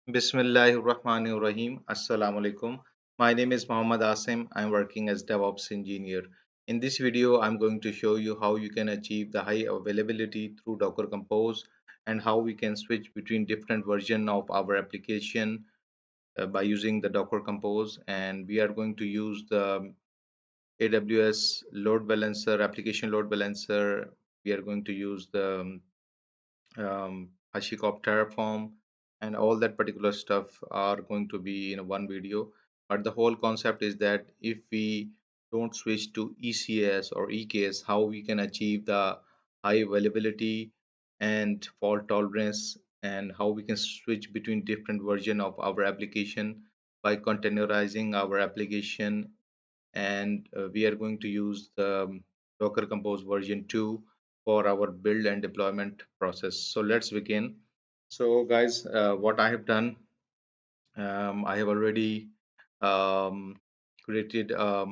Bismillahirrahmanirrahim. Assalamu alaikum. My name is Muhammad Asim. I'm working as DevOps engineer. In this video, I'm going to show you how you can achieve the high availability through Docker Compose and how we can switch between different versions of our application by using the Docker Compose. And we are going to use the AWS load balancer, application load balancer. We are going to use the HashiCorp Terraform, and all that particular stuff are going to be in one video. But the whole concept is that if we don't switch to ECS or EKS, how we can achieve the high availability and fault tolerance, and how we can switch between different version of our application by containerizing our application. And we are going to use the Docker Compose version 2 for our build and deployment process. So let's begin. So guys, what I have done, I have already created a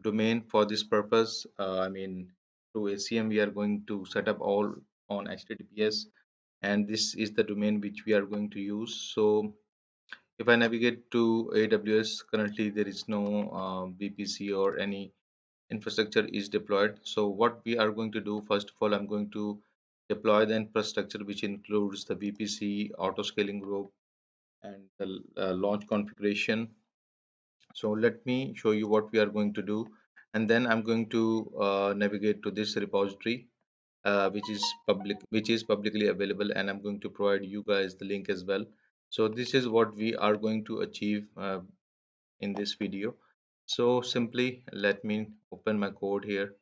domain for this purpose. I mean, through ACM, we are going to set up all on HTTPS, and this is the domain which we are going to use. So if I navigate to AWS, currently there is no VPC or any infrastructure is deployed. So what we are going to do, first of all, I'm going to deploy the infrastructure, which includes the VPC, Autoscaling Group, and the launch configuration. So let me show you what we are going to do, and then I'm going to navigate to this repository, which is publicly available, and I'm going to provide you guys the link as well. So this is what we are going to achieve in this video. So simply let me open my code here.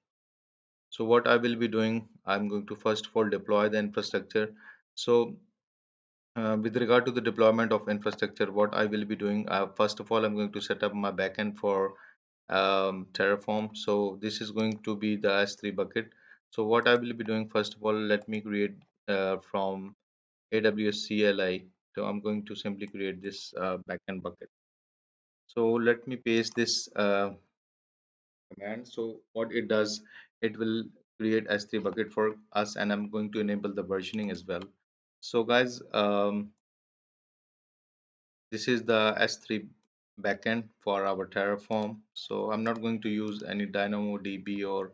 So what I will be doing, I'm going to first of all deploy the infrastructure. So with regard to the deployment of infrastructure, what I will be doing, first of all, I'm going to set up my backend for Terraform. So this is going to be the S3 bucket. So what I will be doing, first of all, let me create from AWS CLI. So I'm going to simply create this backend bucket. So let me paste this command. So what it does, it will create S3 bucket for us, and I'm going to enable the versioning as well. So guys, this is the S3 backend for our Terraform. So I'm not going to use any DynamoDB or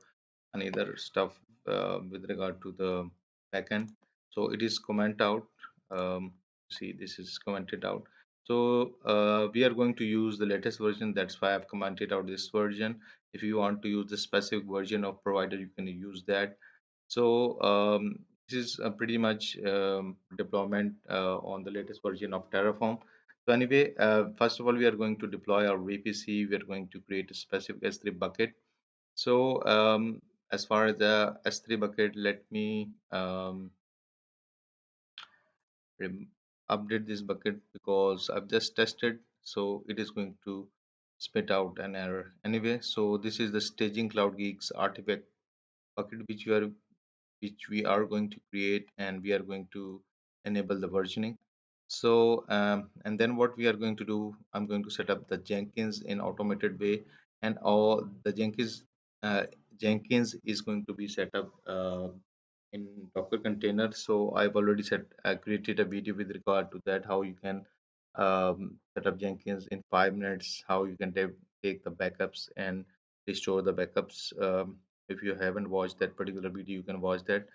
any other stuff with regard to the backend. So it is comment out. See, this is commented out. So we are going to use the latest version. That's why I've commented out this version. If you want to use the specific version of provider, you can use that. So this is pretty much deployment on the latest version of Terraform. So anyway, first of all, we are going to deploy our VPC. We are going to create a specific S3 bucket. So as far as the S3 bucket, let me update this bucket because I've just tested. So it is going to spit out an error anyway. So this is the Staging Cloud Geeks artifact bucket which we are going to create, and we are going to enable the versioning. So and then what we are going to do, I'm going to set up the Jenkins in automated way, and all the Jenkins is going to be set up in Docker container. So I've already created a video with regard to that, how you can set up Jenkins in 5 minutes, how you can take the backups and restore the backups. If you haven't watched that particular video, you can watch that.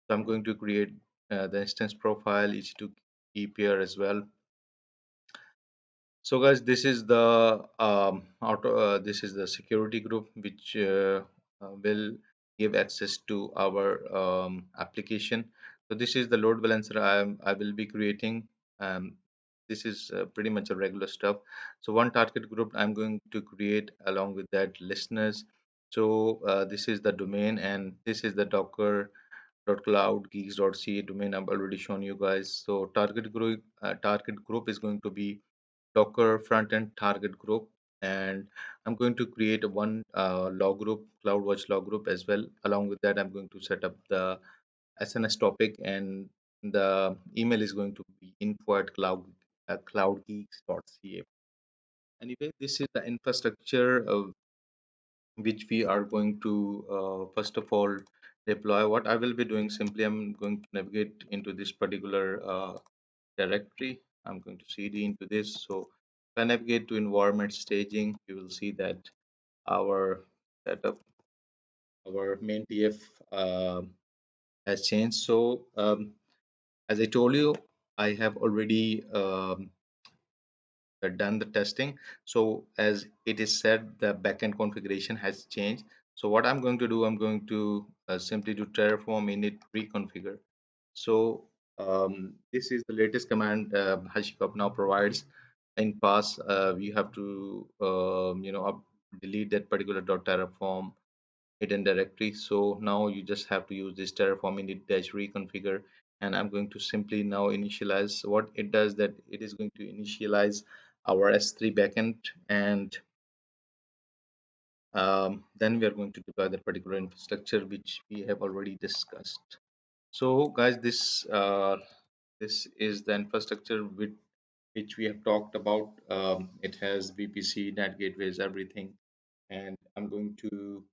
So I'm going to create the instance profile, EC2 key pair as well. So guys, this is the this is the security group which will give access to our application. So this is the load balancer I will be creating. Um, this is pretty much a regular stuff. So one target group I'm going to create along with that listeners. So this is the domain, and this is the docker.cloud geeks.ca domain I've already shown you guys. So target group is going to be Docker front-end target group, and I'm going to create a one log group, CloudWatch log group as well. Along with that, I'm going to set up the SNS topic, and the email is going to be info@cloud cloudgeeks.ca. Anyway, this is the infrastructure which we are going to first of all deploy. What I will be doing, simply I'm going to navigate into this particular directory. I'm going to cd into this. So if I navigate to environment staging, you will see that our setup, our main TF has changed. So as I told you, I have already done the testing. So as it is said, the backend configuration has changed. So what I'm going to do, I'm going to simply do terraform init reconfigure. So this is the latest command HashiCorp now provides. In past, we have to delete that particular .terraform hidden directory. So now you just have to use this terraform init dash reconfigure, and I'm going to simply now initialize. What it does, that it is going to initialize our S3 backend, and then we are going to deploy that particular infrastructure which we have already discussed. So guys, this is the infrastructure with which we have talked about. It has VPC, NAT gateways, everything, and I'm going to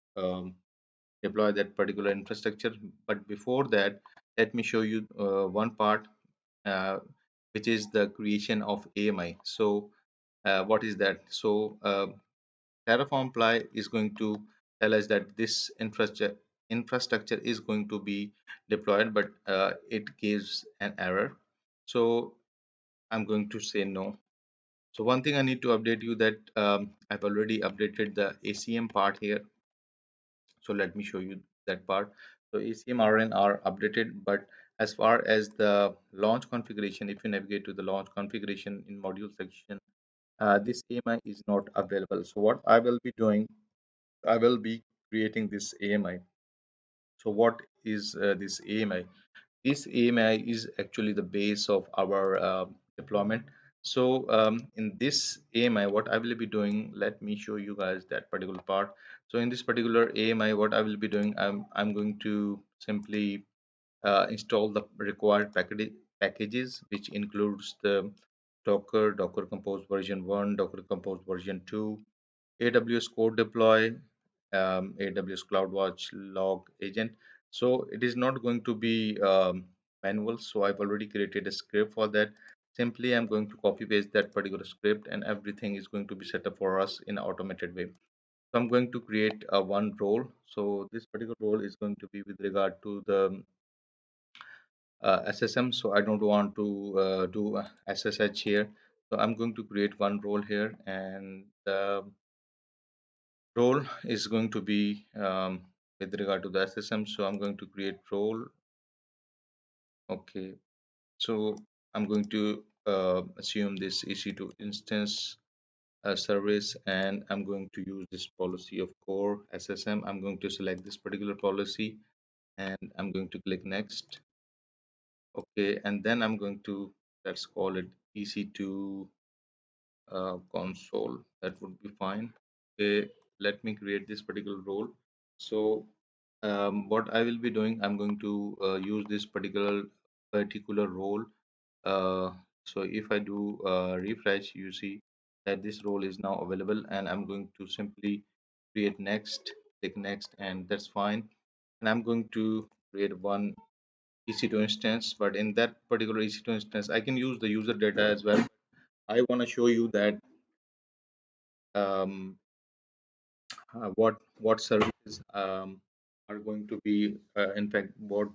deploy that particular infrastructure. But before that, let me show you one part, uh, which is the creation of AMI. So what is that? So Terraform Ply is going to tell us that this infrastructure is going to be deployed, but it gives an error. So I'm going to say no. So one thing I need to update you that I've already updated the ACM part here. So let me show you that part. So ACM RN are updated, but as far as the launch configuration, if you navigate to the launch configuration in module section, this AMI is not available. So what I will be doing, I will be creating this AMI. So what is this AMI? This AMI is actually the base of our deployment. So in this AMI, what I will be doing, let me show you guys that particular part. So in this particular AMI, what I will be doing, I'm going to simply install the required packages, which includes the Docker Compose version 1, Docker Compose version 2, AWS CodeDeploy, AWS CloudWatch log agent. So it is not going to be manual. So I've already created a script for that. Simply, I'm going to copy paste that particular script, and everything is going to be set up for us in an automated way. So I'm going to create a one role. So this particular role is going to be with regard to the SSM. So I don't want to do SSH here. So I'm going to create one role here, and the role is going to be with regard to the SSM. So I'm going to create role. Okay. So I'm going to assume this EC2 instance service, and I'm going to use this policy of core SSM. I'm going to select this particular policy, and I'm going to click next. Okay, and then I'm going to, let's call it EC2 console. That would be fine. Okay, let me create this particular role. So what I will be doing, I'm going to use this particular role. uh, so if I do refresh, you see that this role is now available, and I'm going to simply create next, click next, and that's fine. And I'm going to create one EC2 instance, but in that particular EC2 instance, I can use the user data as well. I want to show you that um, what services are going to be, in fact, what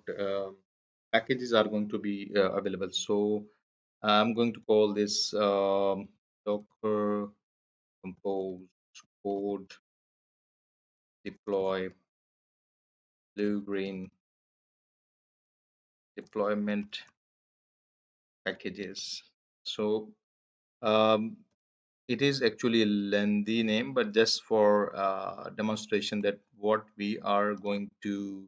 packages are going to be available. So I'm going to call this Docker Compose Code Deploy Blue Green Deployment Packages. So um, it is actually a lengthy name, but just for demonstration that what we are going to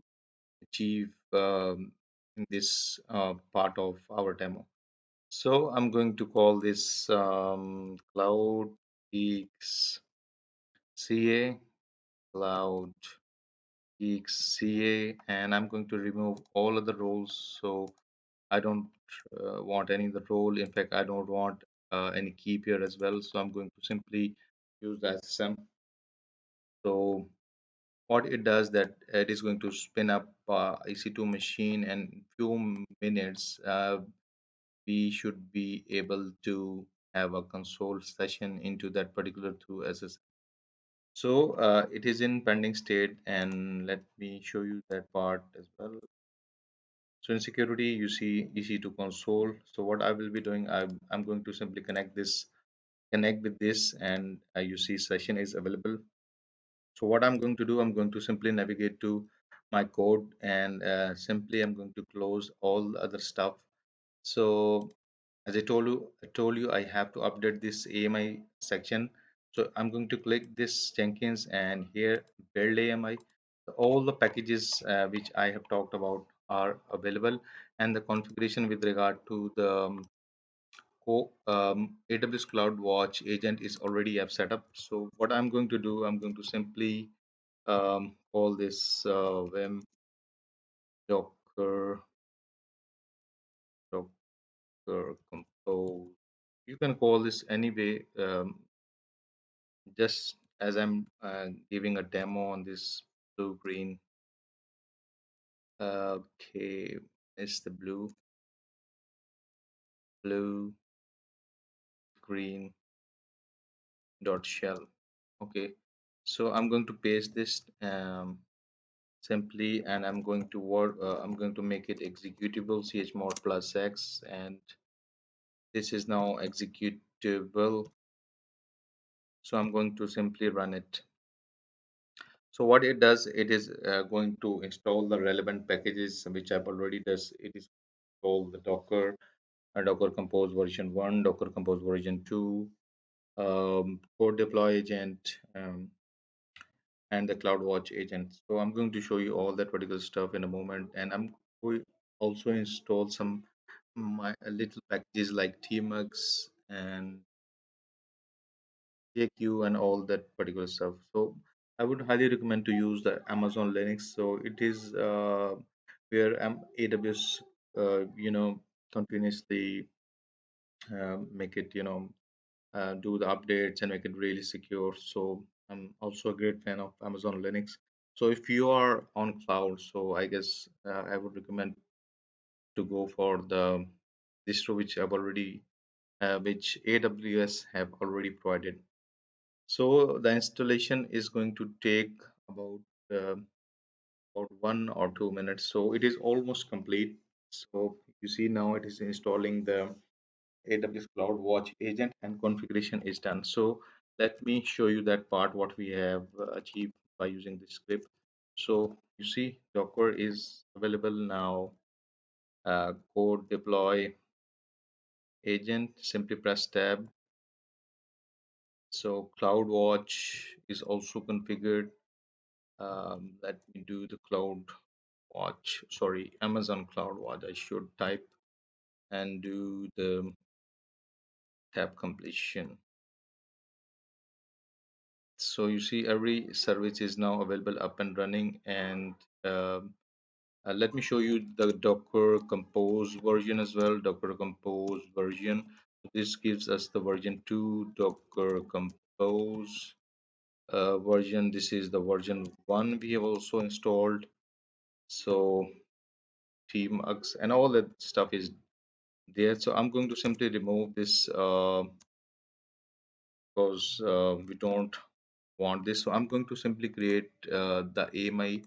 achieve in this part of our demo. So I'm going to call this Cloud Geeks CA, Cloud Geeks CA, and I'm going to remove all of the roles. So I don't want any of the role. In fact, I don't want any keep here as well. So I'm going to simply use the SSM. So what it does, that it is going to spin up EC2 machine, and in few minutes we should be able to have a console session into that particular through SS. So it is in pending state, and let me show you that part as well. So in security, you see EC2 console. So what I will be doing, I'm going to simply connect with this, and you see session is available. So what I'm going to do, I'm going to simply navigate to my code, and simply I'm going to close all the other stuff. So as I told you I have to update this AMI section. So I'm going to click this Jenkins, and here build AMI. All the packages which I have talked about are available, and the configuration with regard to the AWS Cloud Watch agent is already have set up. So what I'm going to do, I'm going to simply call this vim docker docker compose. You can call this anyway, just as I'm giving a demo on this blue green. Okay, it's the blue green dot shell. Okay, so I'm going to paste this simply, and I'm going to I'm going to make it executable chmod plus x, and this is now executable. So I'm going to simply run it. So what it does, it is going to install the relevant packages which I've already does. It is called the Docker, Docker Compose version 1, Docker Compose version 2, CodeDeploy agent, and the CloudWatch agent. So I'm going to show you all that particular stuff in a moment, and I'm going also install some my little packages like tmux and JQ and all that particular stuff. So I would highly recommend to use the Amazon Linux. So it is where AWS, continuously make it, do the updates and make it really secure. So I'm also a great fan of Amazon Linux. So if you are on cloud, so I guess I would recommend to go for the distro which AWS have already provided. So the installation is going to take about uh, about 1 or 2 minutes. So it is almost complete. So you see now it is installing the AWS Cloud Watch agent, and configuration is done. So let me show you that part what we have achieved by using this script. So you see Docker is available now. Code deploy agent, simply press tab. So CloudWatch is also configured. Let me do the Cloud Watch, sorry, Amazon Cloud Watch. I should type and do the tab completion. So you see every service is now available up and running, and um, let me show you the Docker Compose version as well. Docker Compose version. This gives us the version 2 Docker Compose version. This is the version 1 we have also installed. So tmux and all that stuff is there. So I'm going to simply remove this because we don't want this. So I'm going to simply create the AMI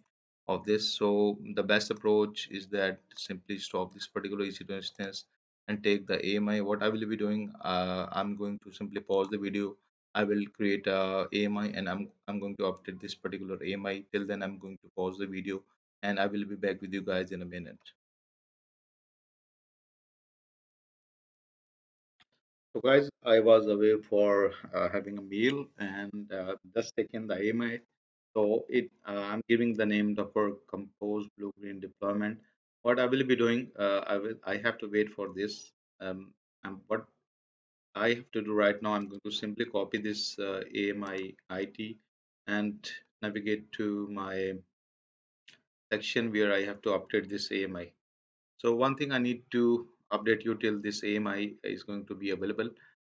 of this. So the best approach is that simply stop this particular EC2 instance and take the AMI. What I will be doing, I'm going to simply pause the video. I will create a AMI, and I'm going to update this particular AMI. Till then, I'm going to pause the video, and I will be back with you guys in a minute. So guys, I was away for having a meal, and just taking the AMI. So I'm giving the name Docker Compose Blue Green Deployment. What I will be doing, I have to wait for this. And what I have to do right now, I'm going to simply copy this AMI IT and navigate to my section where I have to update this AMI. So one thing I need to update you till this AMI is going to be available.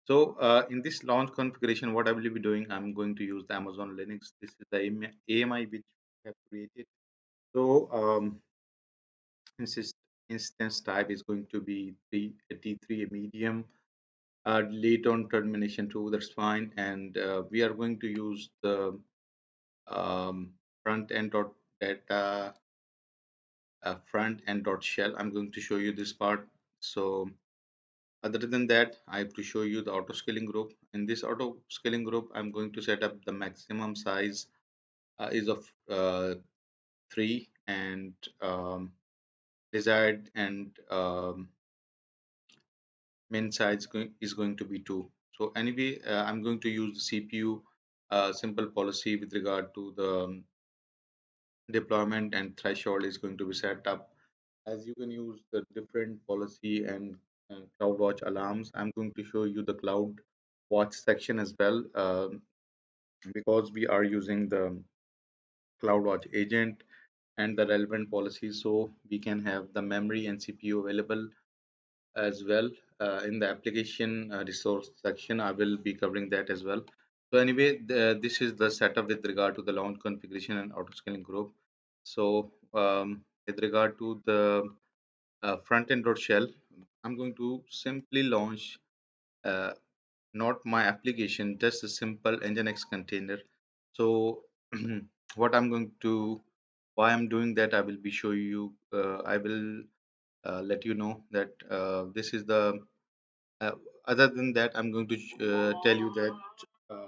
So in this launch configuration, what I will be doing, I'm going to use the Amazon Linux. This is the AMI which we have created. So insist. instance type is going to be T3 a medium. Late on termination true, that's fine. And we are going to use the um, front end dot data front end dot shell. I'm going to show you this part. So other than that, I have to show you the auto scaling group. In this auto scaling group, I'm going to set up the maximum size is of 3 and desired and min size is going to be 2. So anyway, I'm going to use the CPU simple policy with regard to the deployment, and threshold is going to be set up as you can use the different policy and CloudWatch alarms. I'm going to show you the CloudWatch section as well, because we are using the CloudWatch agent and the relevant policies, so we can have the memory and CPU available as well. In the application resource section, I will be covering that as well. So anyway, this is the setup with regard to the launch configuration and autoscaling group. So with regard to the front end shell, I'm going to simply launch uh, not my application, just a simple nginx container. So what I'm going to, why I'm doing that, I will be show you. I will let you know that this is the. Uh, other than that, I'm going to tell you that. Uh,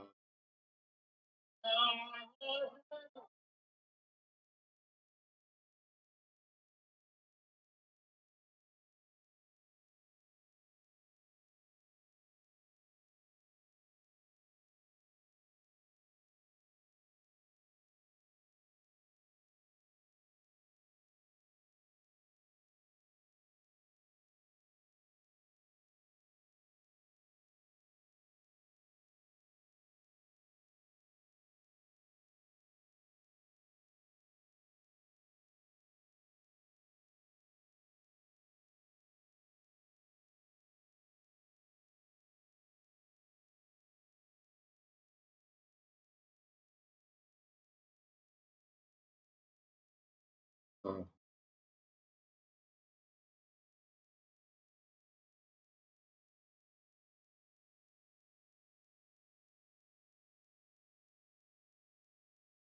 uh,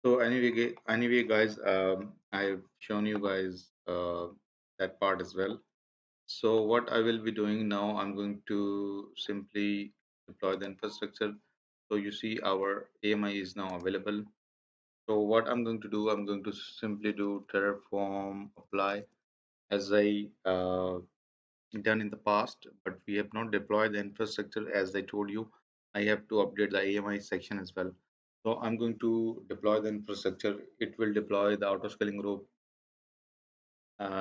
so anyway, guys, I've shown you guys that part as well. So what I will be doing now, I'm going to simply deploy the infrastructure. So you see our AMI is now available. So what I'm going to do, I'm going to simply do Terraform apply as I done in the past, but we have not deployed the infrastructure as I told you. I have to update the AMI section as well. So I'm going to deploy the infrastructure. It will deploy the autoscaling group,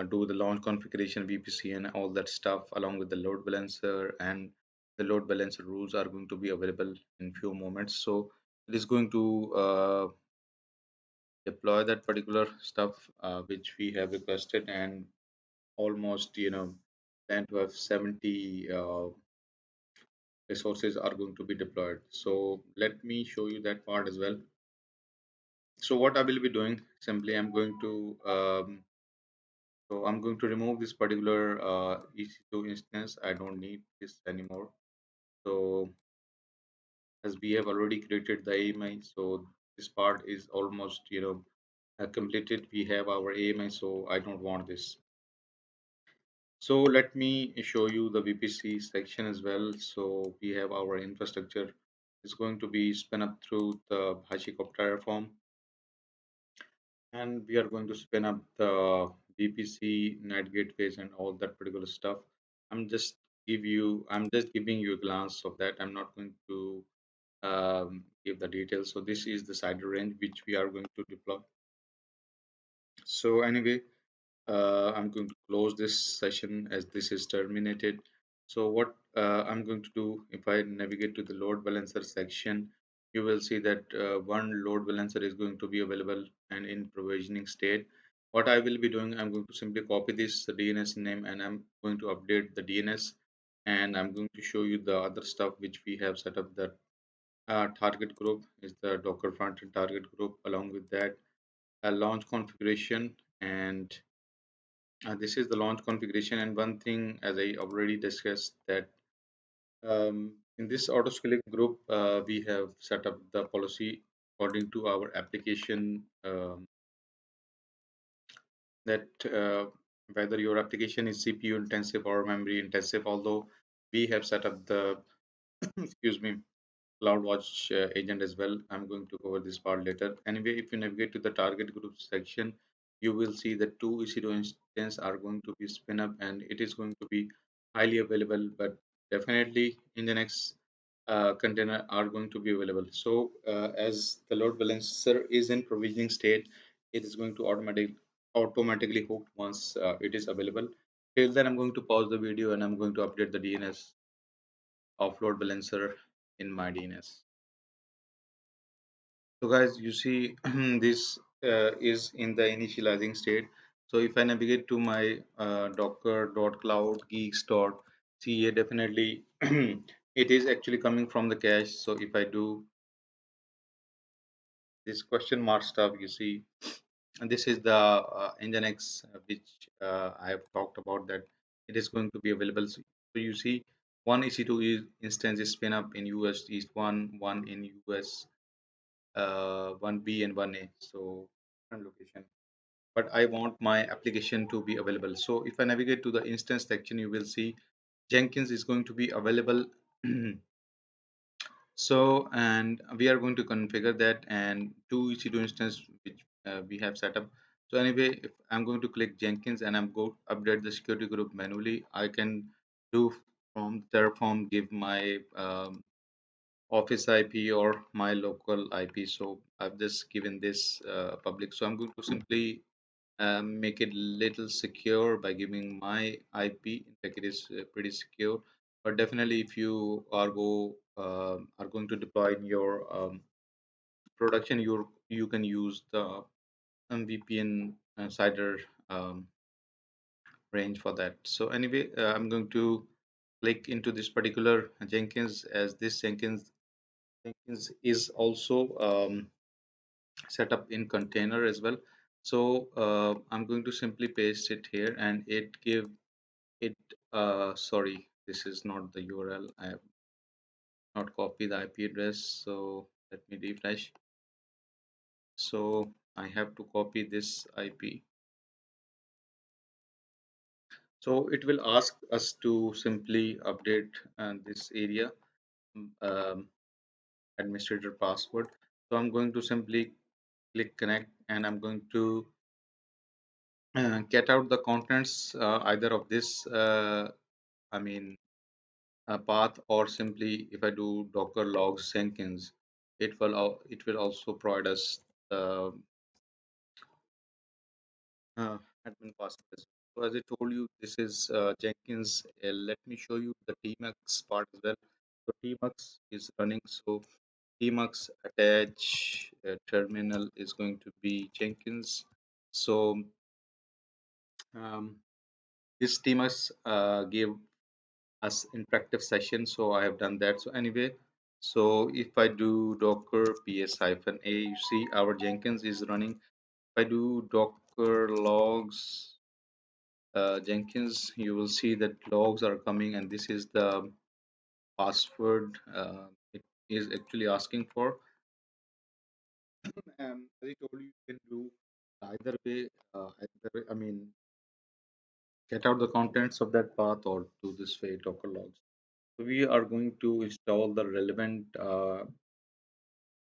do the launch configuration, VPC, and all that stuff, along with the load balancer, and the load balancer rules are going to be available in few moments. So it is going to deploy that particular stuff which we have requested, and almost plan to have 70 resources are going to be deployed. So let me show you that part as well. So what I will be doing, simply I'm going to remove this particular EC2 instance. I don't need this anymore. So as we have already created the AMI, so this part is almost completed. We have our AMI, so I don't want this. So let me show you the VPC section as well. So we have our infrastructure. It's going to be spin up through the HashiCorp Terraform, and we are going to spin up the VPC net gateways and all that particular stuff. I'm just giving you a glance of that. I'm not going to give the details. So this is the CIDR range which we are going to deploy. So anyway, I'm going to close this session as this is terminated. So what I'm going to do, if I navigate to the load balancer section, you will see that one load balancer is going to be available and in provisioning state. What I will be doing, I'm going to simply copy this DNS name and I'm going to update the DNS, and I'm going to show you the other stuff which we have set up. The target group is the Docker frontend target group. Along with that, a launch configuration and This is the launch configuration, and one thing, as I already discussed, that in this autoscaling group, we have set up the policy according to our application, that whether your application is CPU intensive or memory intensive. Although we have set up the excuse me, CloudWatch agent as well. I'm going to cover this part later. Anyway, if you navigate to the target group section, you will see that two EC2 instances are going to be spin up, and it is going to be highly available, but definitely in the next container are going to be available. So as the load balancer is in provisioning state, it is going to automatically hook once it is available. Till then, I'm going to pause the video and I'm going to update the DNS of load balancer in my DNS. So guys, you see this is in the initializing state. So if I navigate to my docker.cloud geeks.ca, definitely it is actually coming from the cache. So if I do this question mark stuff, you see, and this is the Nginx which I have talked about, that it is going to be available. So you see, one EC2 instance is spin up in US East 1, one in US 1B and 1A. So different location. But I want my application to be available. So if I navigate to the instance section, you will see Jenkins is going to be available. So, and we are going to configure that, and two EC2 instance which we have set up. So anyway, if I'm going to click Jenkins and I'm going to update the security group manually, I can do from Terraform, give my office IP or my local IP. So I've just given this public. So I'm going to simply make it little secure by giving my IP. In fact, it is pretty secure. But definitely, if you are going to deploy in your production, you can use the VPN cider um, range for that. So anyway, I'm going to click into this particular Jenkins, as this Jenkins is also set up in container as well. So I'm going to simply paste it here, and it give it sorry, this is not the URL. I have not copied the IP address, so let me refresh. So I have to copy this IP. So it will ask us to simply update this area, um, administrator password. So I'm going to simply click connect, and I'm going to get out the contents either of this I mean path, or simply if I do docker logs Jenkins, it will also provide us the admin password as well. So as I told you, this is Jenkins. Let me show you the tmux part as well. So tmux is running. So tmux attach terminal is going to be Jenkins. So um, this tmux gave us interactive session, so I have done that. So anyway, so if I do docker ps-a, you see our Jenkins is running. If I do docker logs Jenkins, you will see that logs are coming, and this is the password it is actually asking for. As I told you, you can do either way, I mean, get out the contents of that path or do this way docker logs. So we are going to install the relevant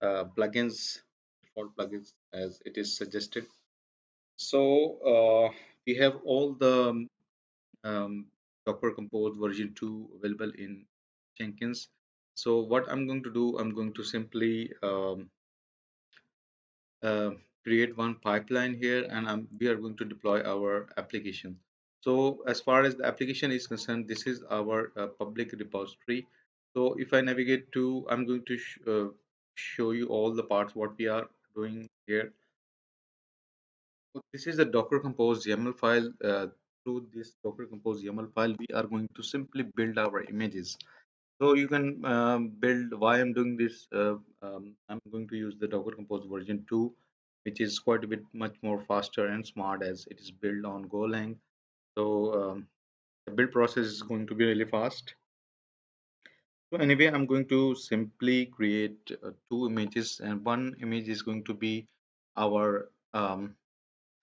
plugins, default plugins as it is suggested. So we have all the um, Docker Compose version 2 available in Jenkins. So what I'm going to do, I'm going to simply uh, create one pipeline here, and we are going to deploy our application. So as far as the application is concerned, this is our public repository. So if I navigate to, I'm going to show you all the parts what we are doing here. So this is the Docker Compose YAML file. Through this Docker Compose YAML file, we are going to simply build our images. So you can build. Why I'm doing this? I'm going to use the Docker Compose version 2, which is quite a bit much more faster and smart, as it is built on Golang. So the build process is going to be really fast. So anyway, I'm going to simply create two images, and one image is going to be our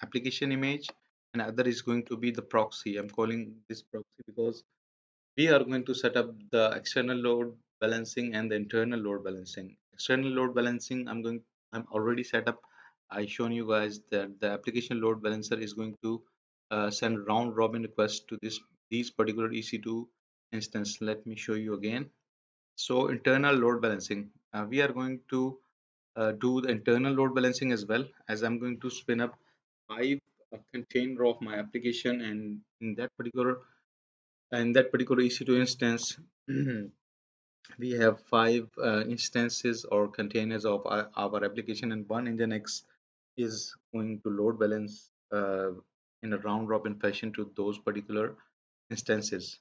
application image, and other is going to be the proxy. I'm calling this proxy because we are going to set up the external load balancing and the internal load balancing. External load balancing, I'm already set up. I shown you guys that the application load balancer is going to send round robin requests to these particular EC2 instance. Let me show you again. So internal load balancing, we are going to do the internal load balancing as well, as I'm going to spin up five container of my application, and in that particular EC2 instance, we have five instances or containers of our application, and one Nginx is going to load balance in a round robin fashion to those particular instances.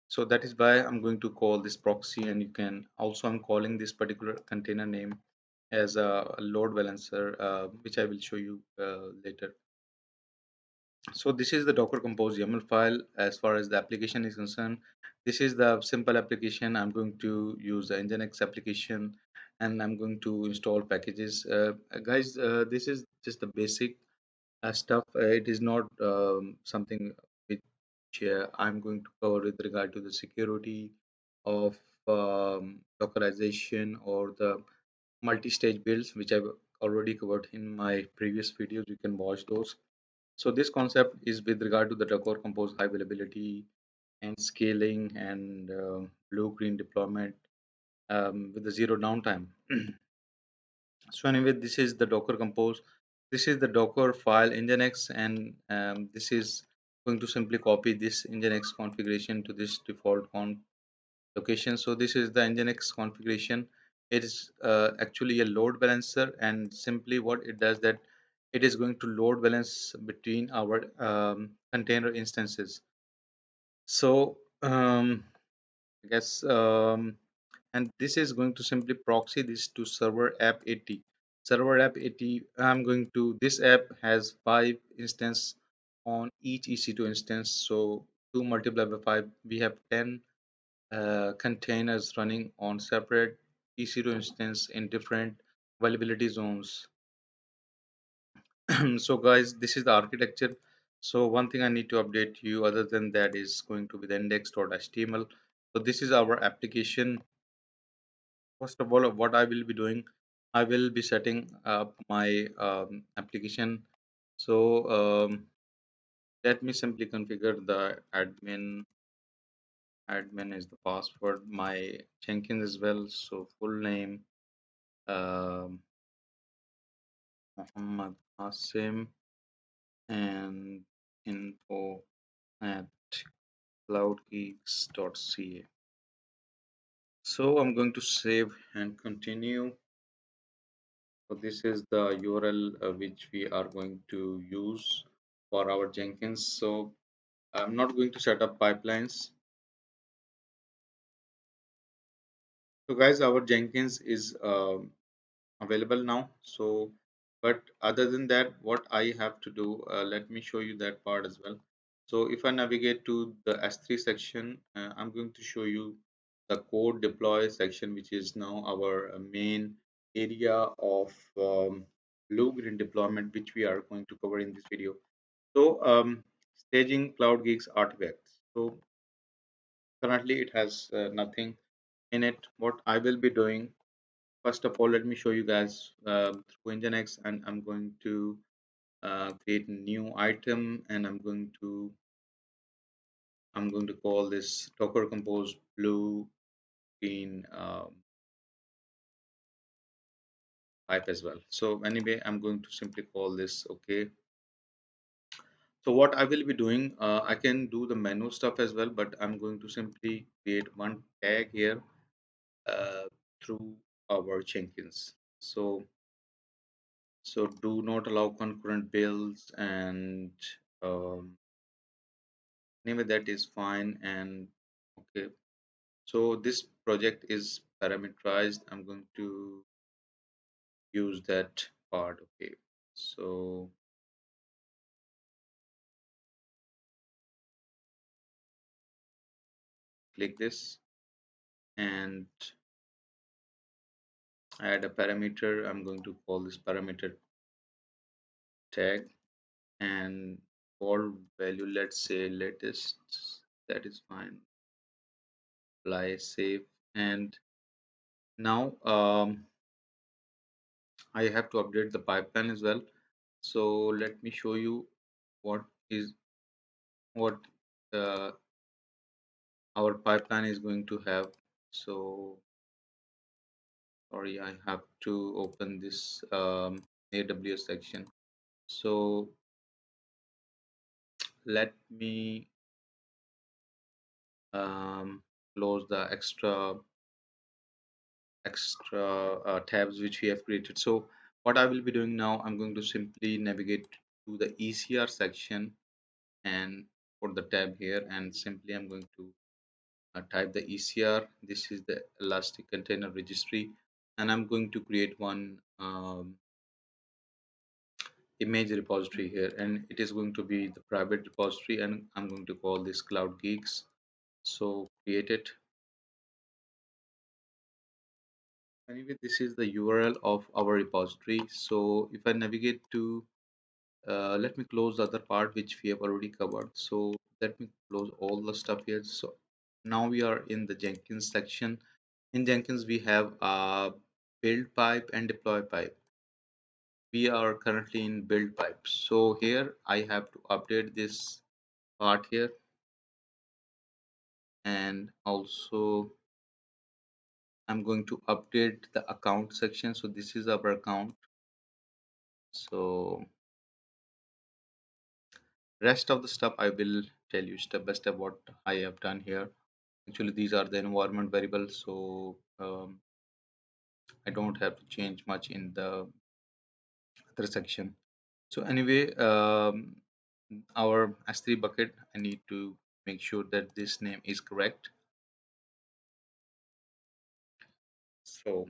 So that is why I'm going to call this proxy, and you can also, I'm calling this particular container name as a load balancer, which I will show you later. So this is the Docker Compose YAML file as far as the application is concerned. This is the simple application. I'm going to use the Nginx application, and I'm going to install packages. Guys, this is just the basic stuff. It is not something which I'm going to cover with regard to the security of Dockerization or the multi-stage builds, which I've already covered in my previous videos. You can watch those. So this concept is with regard to the Docker Compose high availability and scaling and blue-green deployment with the zero downtime. So anyway, this is the Docker Compose. This is the Docker file Nginx, and this is going to simply copy this Nginx configuration to this default location. So this is the Nginx configuration. It is actually a load balancer, and simply what it does that it is going to load balance between our container instances. So I guess and this is going to simply proxy this to server app 80. Server app 80, I'm going to, this app has 5 instances on each EC2 instance. So 2 multiplied by 5, we have 10 containers running on separate EC2 instance in different availability zones. So guys, this is the architecture. So one thing I need to update you other than that is going to be the index.html. So this is our application. First of all, what I will be doing, I will be setting up my application. So let me simply configure the admin is the password, my Jenkins as well. So full name, um, Muhammad Hasim, and info at cloudgeeks.ca. So I'm going to save and continue. So this is the URL which we are going to use for our Jenkins. So I'm not going to set up pipelines. So guys, our Jenkins is available now. So but other than that, what I have to do, let me show you that part as well. So if I navigate to the S3 section, I'm going to show you the code deploy section, which is now our main area of blue green deployment, which we are going to cover in this video. So staging cloud geeks artifacts. So currently it has nothing in it. What I will be doing, first of all, let me show you guys through Nginx, and I'm going to create a new item, and I'm going to call this Docker Compose blue green pipe as well. So anyway, I'm going to simply call this okay. So what I will be doing, I can do the menu stuff as well, but I'm going to simply create one tag here uh, through our Jenkins. So do not allow concurrent builds, and um, anyway that is fine. And okay, so this project is parameterized. I'm going to use that part. Okay, so click this and add a parameter. I'm going to call this parameter tag, and for value, let's say latest. That is fine. Apply, save, and now I have to update the pipeline as well. So let me show you what is what uh, our pipeline is going to have. So sorry, I have to open this AWS section. So let me um, close the extra tabs which we have created. So what I will be doing now, I'm going to simply navigate to the ECR section and for the tab here, and simply I'm going to type the ECR. This is the Elastic Container Registry, and I'm going to create one image repository here, and it is going to be the private repository, and I'm going to call this Cloud Geeks. So create it. Anyway, this is the URL of our repository. So if I navigate to let me close the other part which we have already covered. So let me close all the stuff here. So now we are in the Jenkins section. In Jenkins we have build pipe and deploy pipe. We are currently in build pipe. So here I have to update this part here, and also I'm going to update the account section. So this is our account. So rest of the stuff I will tell you step by step what I have done here. Actually these are the environment variables, so I don't have to change much in the other section. So anyway, our S3 bucket, I need to make sure that this name is correct. So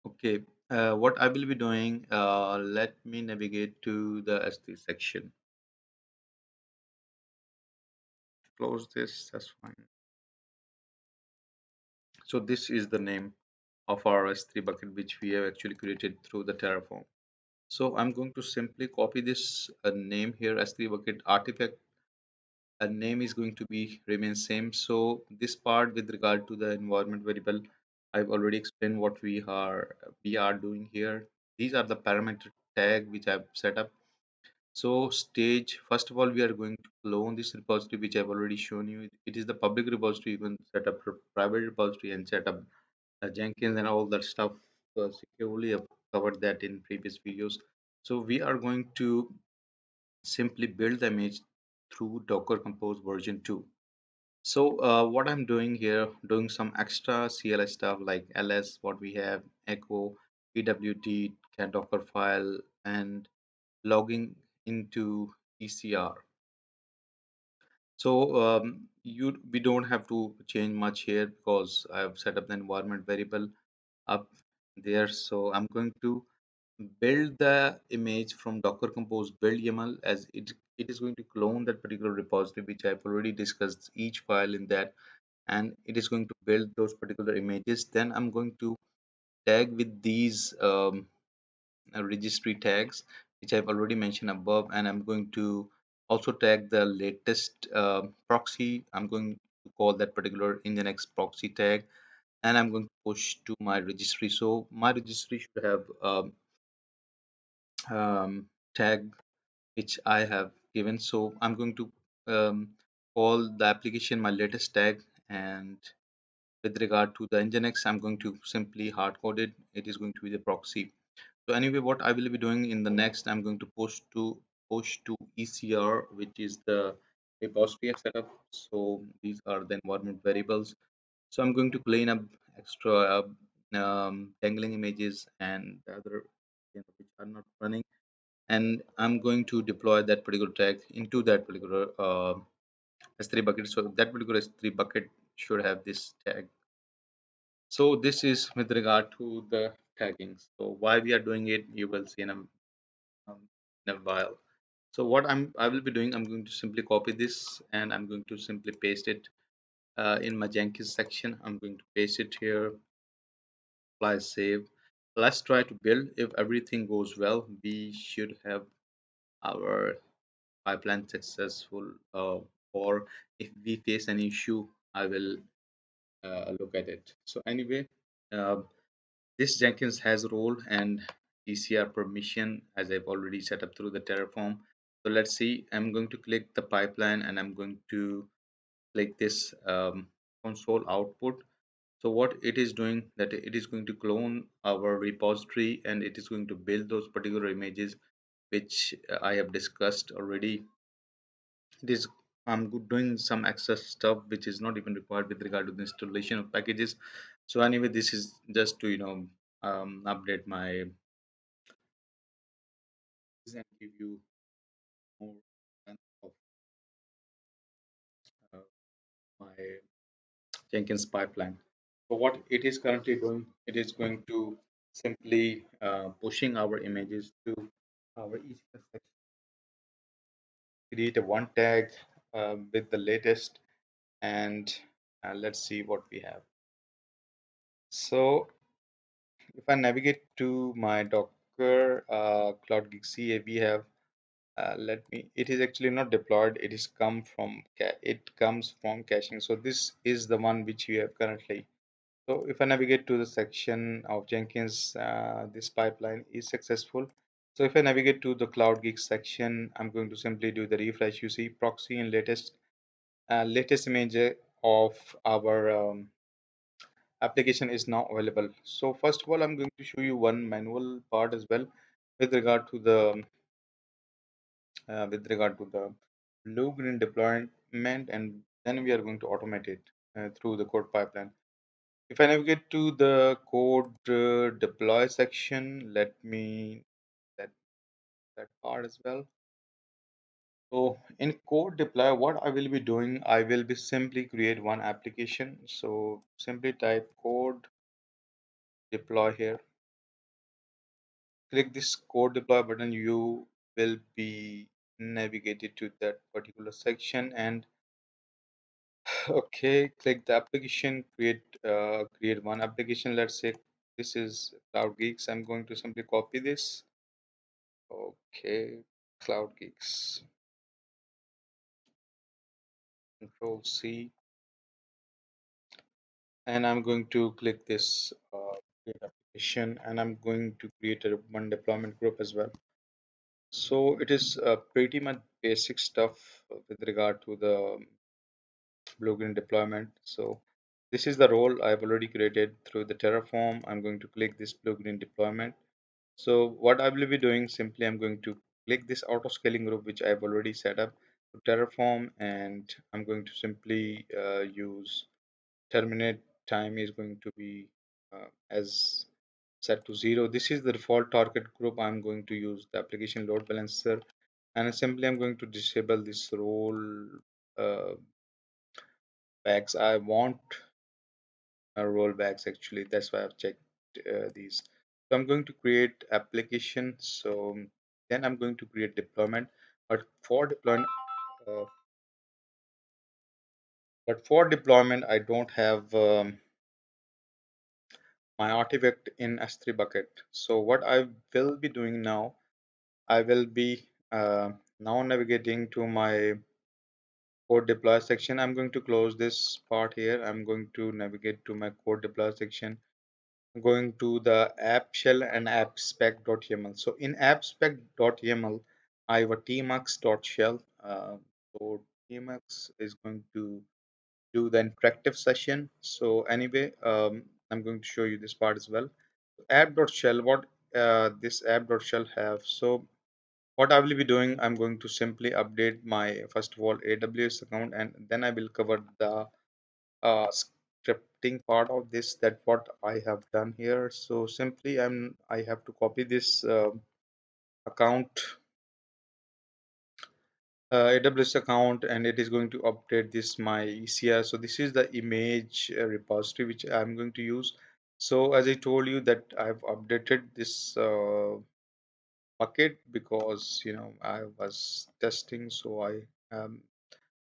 okay, what I will be doing, let me navigate to the S3 section. Close this, that's fine. So this is the name of our S3 bucket which we have actually created through the Terraform. So I'm going to simply copy this name here, S3 bucket artifact. A name is going to be remain same. So this part with regard to the environment variable, I've already explained what we are doing here. These are the parameter tag which I've set up. So stage, first of all, we are going to clone this repository which I've already shown you. It is the public repository. You can set up a private repository and set up Jenkins and all that stuff securely. I've covered that in previous videos. So we are going to simply build the image through Docker Compose version 2. So what I'm doing here, doing some extra CLI stuff like ls, what we have, echo, pwd, cat docker file, and logging into ECR. So we don't have to change much here because I've set up the environment variable up there. So I'm going to build the image from Docker Compose build YAML, as it is going to clone that particular repository which I've already discussed each file in that, and it is going to build those particular images. Then I'm going to tag with these registry tags which I've already mentioned above, and I'm going to also tag the latest proxy. I'm going to call that particular Nginx proxy tag, and I'm going to push to my registry. So my registry should have tag which I have given. So I'm going to call the application my latest tag, and with regard to the Nginx, I'm going to simply hard code it. It is going to be the proxy. So anyway, what I will be doing in the next, I'm going to push to ECR, which is the repository I've set up. So these are the environment variables. So I'm going to clean up extra dangling images and the other which are not running, and I'm going to deploy that particular tag into that particular S3 bucket. So that particular S3 bucket should have this tag. So this is with regard to the tagging. So why we are doing it, you will see in a while. So what I will be doing, I'm going to simply copy this and I'm going to simply paste it in my Jenkins section. I'm going to paste it here, apply save. Let's try to build. If everything goes well, we should have our pipeline successful, or if we face an issue, I will look at it. So anyway, uh, this Jenkins has role and ECR permission as I've already set up through the Terraform. So let's see, I'm going to click the pipeline and I'm going to click this console output. So what it is doing, that it is going to clone our repository and it is going to build those particular images which I have discussed already. It is doing some extra stuff which is not even required with regard to the installation of packages. So anyway, this is just to update my and give you more sense of uh, my Jenkins pipeline. So what it is currently doing, it is going to simply pushing our images to our ECS section, create a one tag with the latest, and let's see what we have. So if I navigate to my Docker Cloud Geek CA, we have let me. It is actually not deployed. It is come from it comes from caching. So this is the one which we have currently. So if I navigate to the section of Jenkins, this pipeline is successful. So if I navigate to the Cloud Geek section, I'm going to simply do the refresh. You see proxy and latest image of our application is now available. So first of all, I'm going to show you one manual part as well with regard to the blue green deployment, and then we are going to automate it through the code pipeline. If I navigate to the code deploy section, let me that that part as well. So in code deploy, what I will be doing, I will be simply create one application. So simply type code deploy here. Click this code deploy button. You will be navigated to that particular section, and okay, click the application, create one application. Let's say this is Cloud Geeks. I'm going to simply copy this. Okay, Cloud Geeks. Control C, and I'm going to click this create application, and I'm going to create a one deployment group as well. So it is pretty much basic stuff with regard to the blue green deployment. So this is the role I've already created through the Terraform. I'm going to click this blue green deployment. So what I will be doing, simply I'm going to click this auto scaling group which I've already set up to Terraform, and I'm going to simply use terminate time is going to be as set to 0. This is the default target group. I'm going to use the application load balancer, and simply I'm going to disable this role uh, bags. I want rollbacks actually, that's why I've checked these. So I'm going to create application. So then I'm going to create deployment, but for deployment uh, I don't have my artifact in S3 bucket. So what I will be doing now, I will be now navigating to my code deploy section. I'm going to close this part here. I'm going to navigate to my code deploy section, going to the app shell and appspec.yml. So in appspec.yml, I have a tmux.shell. So tmux is going to do the interactive session. So anyway, I'm going to show you this part as well. App.shell, what this app.shell have. So what I will be doing, I'm going to simply update my first of all AWS account, and then I will cover the scripting part of this, that what I have done here. So simply I have to copy this account AWS account, and it is going to update this my ECR. So this is the image repository which I'm going to use. So as I told you that I've updated this bucket because I was testing, so I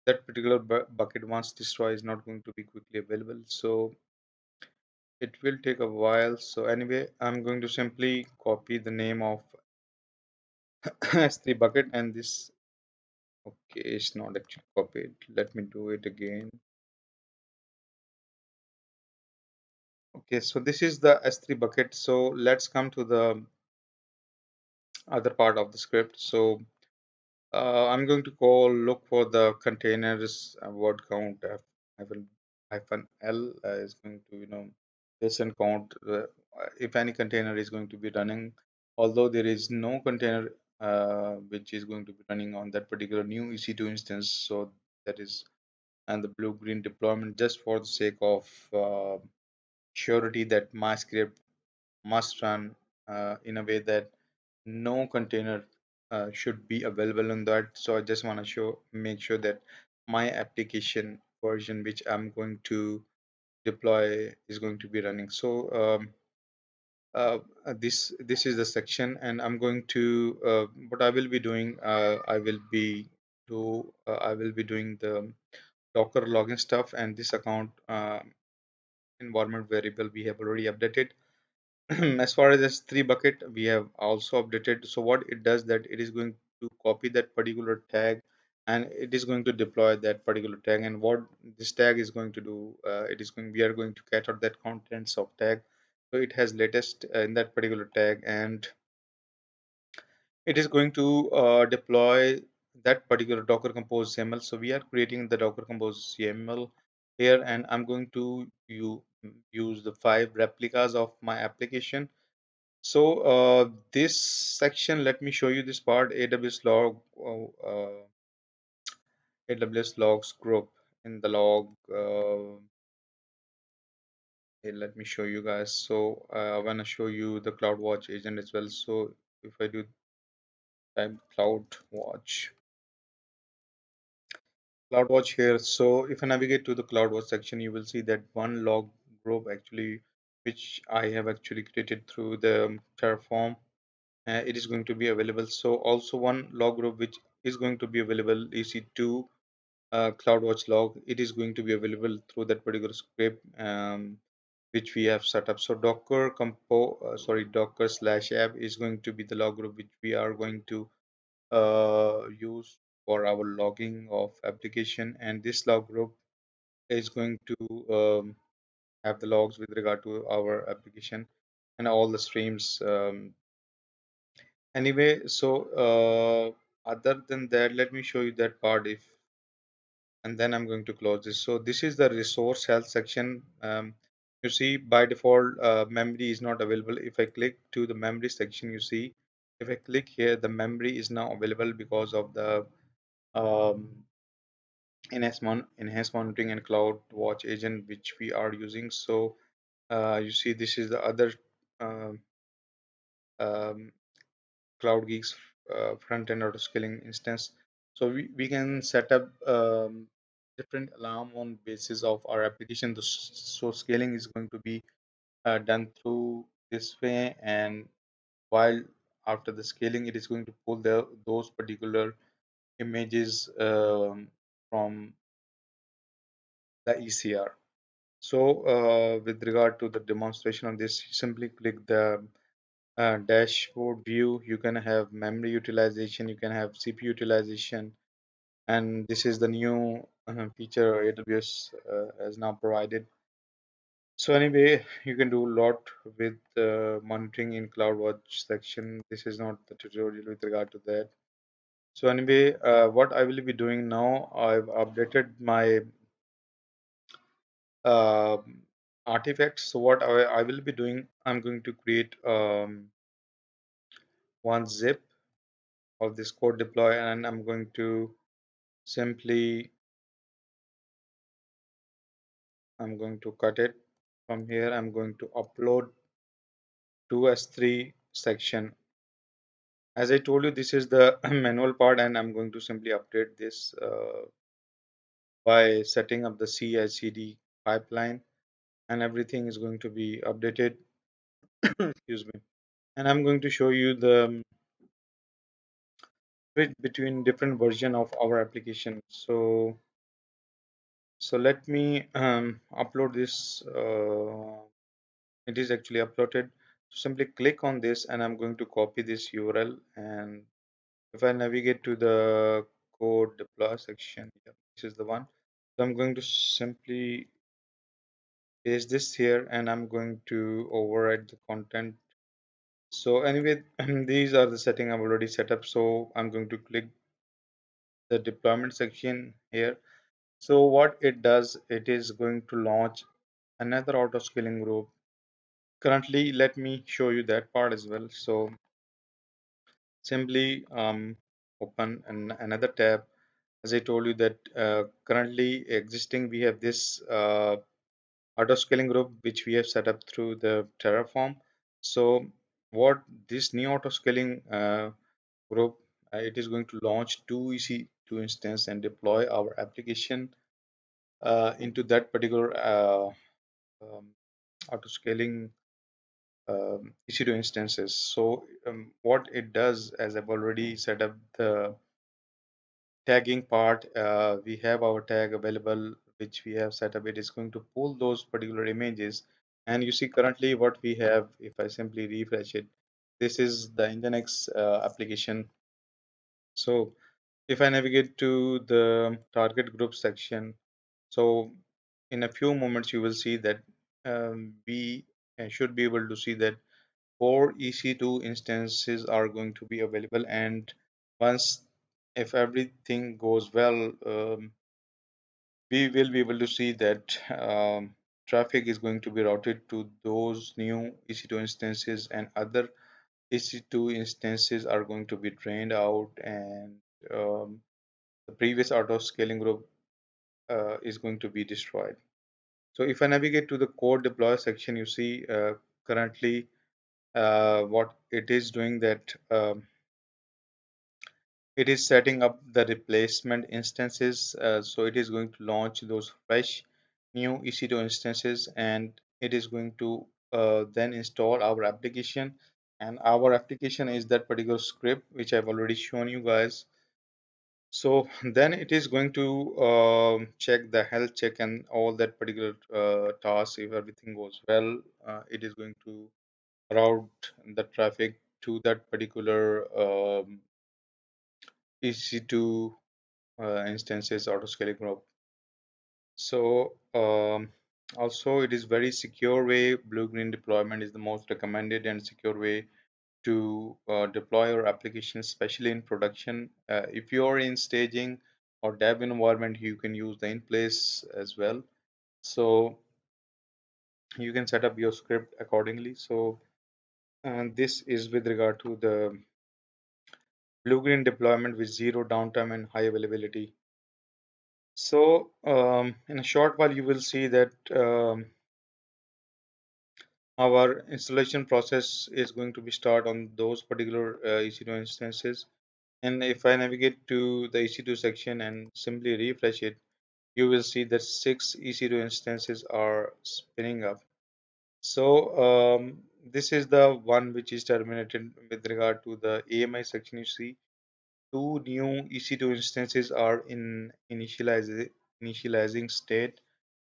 that particular bucket once destroyed is not going to be quickly available, so it will take a while. So anyway, I'm going to simply copy the name of S3 bucket, and this, okay, it's not actually copied. Let me do it again. Okay, so this is the S3 bucket. So let's come to the other part of the script. So I'm going to call look for the containers word count hyphen hyphen L is going to listen count if any container is going to be running, although there is no container which is going to be running on that particular new EC2 instance. So that is, and the blue green deployment, just for the sake of surety that my script must run in a way that no container should be available on that. So I just want to make sure that my application version which I'm going to deploy is going to be running. So this is the section, and I'm going to what I will be doing. I will be doing the Docker login stuff, and this account environment variable we have already updated. As far as S3 bucket, we have also updated. So what it does, that it is going to copy that particular tag, and it is going to deploy that particular tag. And what this tag is going to do, we are going to get out that contents of tag. So it has latest in that particular tag, and it is going to deploy that particular Docker Compose YAML. So we are creating the Docker Compose YAML here, and I'm going to use the 5 replicas of my application. So this section, let me show you this part, AWS logs group. In the log, here, let me show you guys. So I want to show you the CloudWatch agent as well. So if I do type CloudWatch here, so if I navigate to the CloudWatch section, you will see that one log group actually, which I have actually created through the Terraform. It is going to be available. So also one log group which is going to be available, EC2 CloudWatch log. It is going to be available through that particular script which we have set up. So Docker slash app is going to be the log group which we are going to use for our logging of application, and this log group is going to have the logs with regard to our application and all the streams. Anyway, so other than that, let me show you that part, if and then I'm going to close this. So this is the resource health section. You see by default memory is not available. If I click to the memory section, you see if I click here, the memory is now available because of the um, enhanced monitoring and cloud watch agent which we are using. So you see this is the other um, um, Cloud Geeks front-end autoscaling instance. So we can set up different alarm on basis of our application. So scaling is going to be done through this way, and while after the scaling, it is going to pull those particular images from the ECR. So with regard to the demonstration of this, simply click the dashboard view. You can have memory utilization, you can have CPU utilization, and this is the new feature AWS has now provided. So anyway, you can do a lot with monitoring in CloudWatch section. This is not the tutorial with regard to that. So anyway, what I will be doing now, I've updated my uh, artifacts. So what I will be doing, I'm going to create one zip of this code deploy, and I'm going to simply I'm going to cut it from here. I'm going to upload to S3 section. As I told you, this is the manual part, and I'm going to simply update this by setting up the CI/CD pipeline, and everything is going to be updated. Excuse me. And I'm going to show you the switch between different version of our application. So let me upload this. It is actually uploaded. Simply click on this, and I'm going to copy this URL. And if I navigate to the code deploy section, yeah, this is the one. So I'm going to simply paste this here, and I'm going to override the content. So anyway, these are the setting I've already set up. So I'm going to click the deployment section here. So what it does, it is going to launch another auto scaling group. Currently, let me show you that part as well. So simply open another tab. As I told you that currently existing, we have this auto scaling group which we have set up through the Terraform. So what this new auto scaling group, it is going to launch two EC2 instance and deploy our application into that particular um, auto scaling EC2 instances. So what it does, as I've already set up the tagging part, we have our tag available which we have set up. It is going to pull those particular images, and you see currently what we have. If I simply refresh it, this is the Nginx application. So if I navigate to the target group section, so in a few moments you will see that we should be able to see that 4 EC2 instances are going to be available. And once, if everything goes well, we will be able to see that traffic is going to be routed to those new EC2 instances, and other EC2 instances are going to be drained out, and um, the previous auto scaling group is going to be destroyed. So if I navigate to the code deploy section, you see currently what it is doing, that it is setting up the replacement instances. So it is going to launch those fresh new EC2 instances, and it is going to then install our application. And our application is that particular script which I've already shown you guys. So then it is going to check the health check and all that particular task. If everything goes well, it is going to route the traffic to that particular EC2 instances autoscaling group. So also it is very secure way. Blue green deployment is the most recommended and secure way to deploy your application, especially in production. If you're in staging or dev environment, you can use the in place as well. So you can set up your script accordingly. So and this is with regard to the blue green deployment with zero downtime and high availability. So in a short while, you will see that our installation process is going to be start on those particular EC2 instances. And if I navigate to the EC2 section and simply refresh it, you will see that 6 EC2 instances are spinning up. So this is the one which is terminated. With regard to the AMI section, you see two new EC2 instances are in initializing state.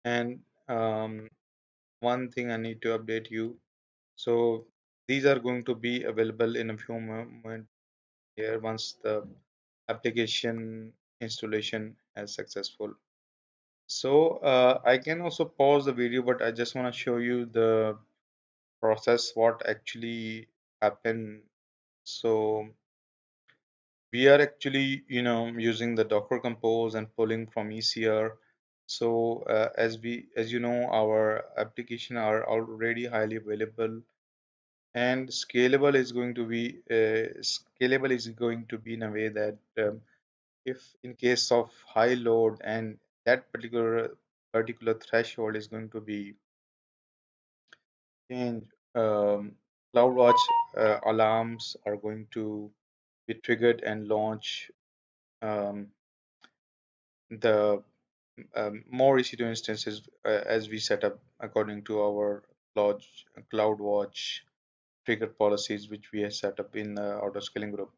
And one thing I need to update you. So these are going to be available in a few moments here once the application installation is successful. So I can also pause the video, but I just want to show you the process, what actually happened. So we are actually, using the Docker Compose and pulling from ECR. So as you know, our application are already highly available, and scalable is going to be in a way that if in case of high load and that particular threshold is going to be changed, CloudWatch alarms are going to be triggered and launch um, the more EC2 instances as we set up according to our CloudWatch trigger policies which we have set up in the autoscaling group.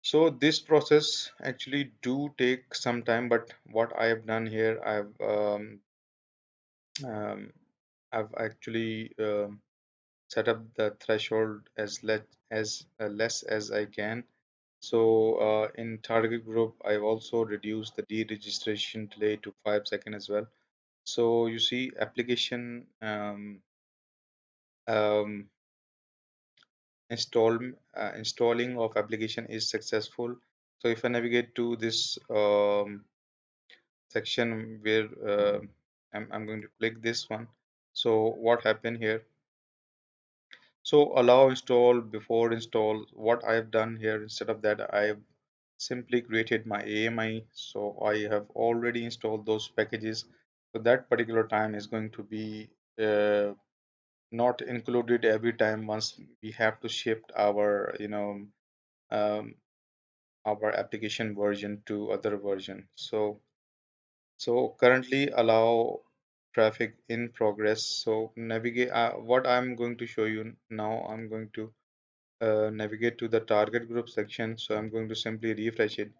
So this process actually do take some time, but what I have done here, um, I've actually set up the threshold as less as I can. So in target group, I've also reduced the deregistration delay to 5 seconds as well. So you see application um, installing of application is successful. So if I navigate to this section where I'm going to click this one. So what happened here? So allow install before install. What I've done here, instead of that, I've simply created my AMI. So I have already installed those packages. So that particular time is going to be not included every time once we have to shift our, um, our application version to other version. So currently allow traffic in progress. So navigate. What I'm going to show you now, I'm going to navigate to the target group section. So I'm going to simply refresh it.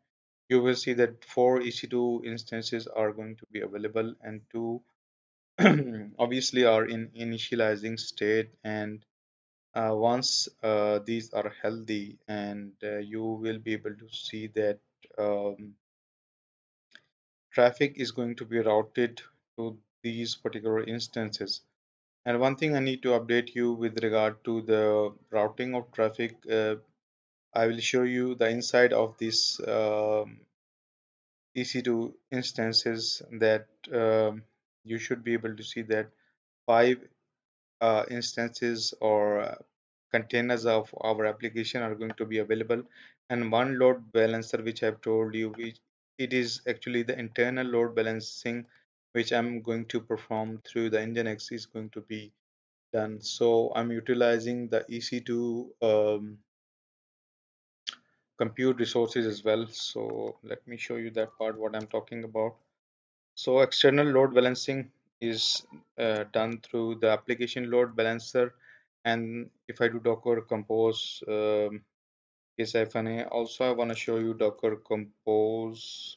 You will see that 4 EC2 instances are going to be available, and two obviously are in initializing state. And once these are healthy, and you will be able to see that um, traffic is going to be routed to these particular instances. And one thing I need to update you with regard to the routing of traffic, I will show you the inside of this EC2 instances that you should be able to see that five instances or containers of our application are going to be available, and one load balancer, which I've told you, which it is actually the internal load balancing which I'm going to perform through the Nginx is going to be done. So I'm utilizing the EC2 compute resources as well. So let me show you that part what I'm talking about. So external load balancing is done through the application load balancer. And if I do Docker compose also I want to show you Docker compose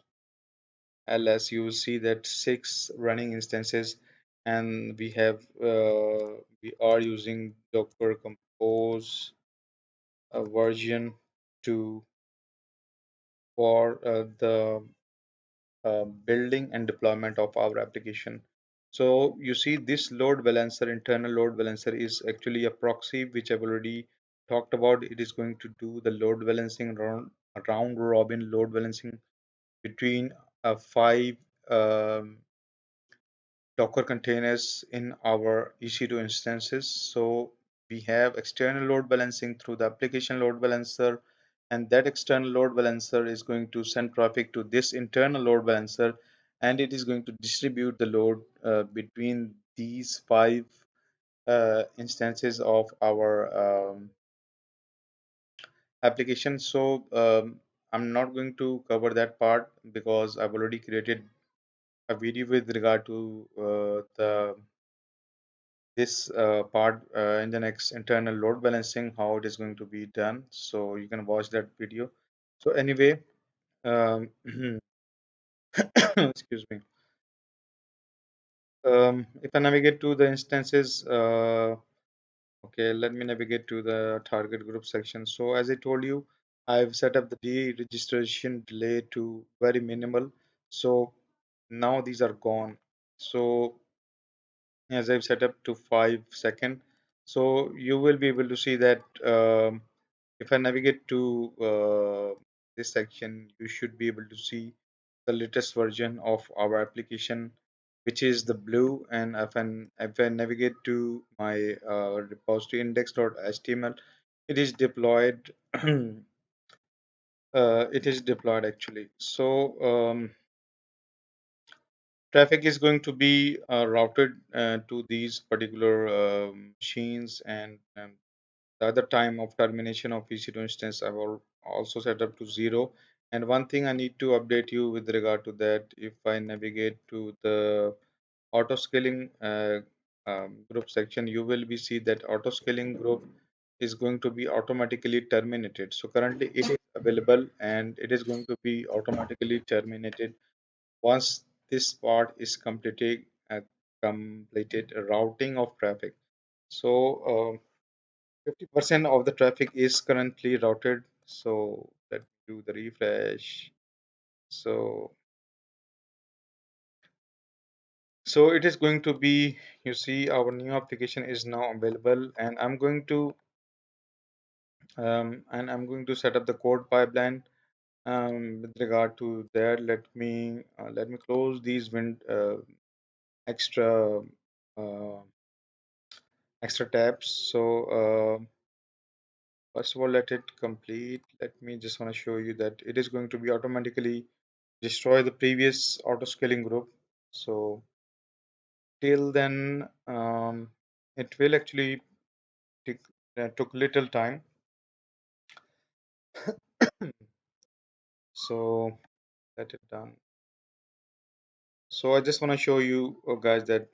ls. You will see that 6 running instances, and we are using Docker compose version 2 for the building and deployment of our application. So you see this load balancer, internal load balancer, is actually a proxy which I've already talked about. It is going to do the load balancing round robin load balancing between five um, Docker containers in our EC2 instances. So we have external load balancing through the application load balancer, and that external load balancer is going to send traffic to this internal load balancer, and it is going to distribute the load between these five instances of our application. So I'm not going to cover that part because I've already created a video with regard to the this part in the next internal load balancing, how it is going to be done. So you can watch that video. So anyway, excuse me. If I navigate to the instances, okay, let me navigate to the target group section. So as I told you, I've set up the deregistration delay to very minimal. So now these are gone. So as I've set up to 5 seconds. So you will be able to see that if I navigate to this section, you should be able to see the latest version of our application, which is the blue. And if I navigate to my repository index.html, it is deployed. It is deployed actually. So traffic is going to be routed to these particular machines, and the other time of termination of EC2 instance I've also set up to 0. And one thing I need to update you with regard to that, if I navigate to the autoscaling group section, you will be see that autoscaling group is going to be automatically terminated. So currently it is available and it is going to be automatically terminated once this part is completed routing of traffic. So 50% of the traffic is currently routed. So let's do the refresh. So so it is going to be, you see, our new application is now available, and I'm going to set up the code pipeline. With regard to that, let me close these extra uh, extra tabs. So first of all, let it complete. Let me just want to show you that it is going to be automatically destroy the previous auto scaling group. So till then, it will actually take, took little time. So let it done. So I just want to show you guys that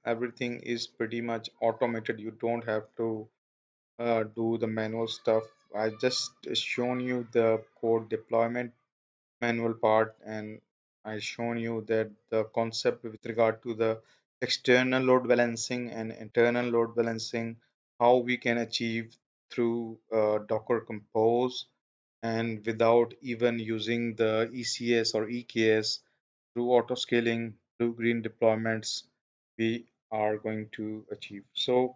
everything is pretty much automated. You don't have to do the manual stuff. I just shown you the code deployment manual part, and I shown you that the concept with regard to the external load balancing and internal load balancing, how we can achieve through Docker Compose and without even using the ECS or EKS, through auto scaling, through green deployments, we are going to achieve. So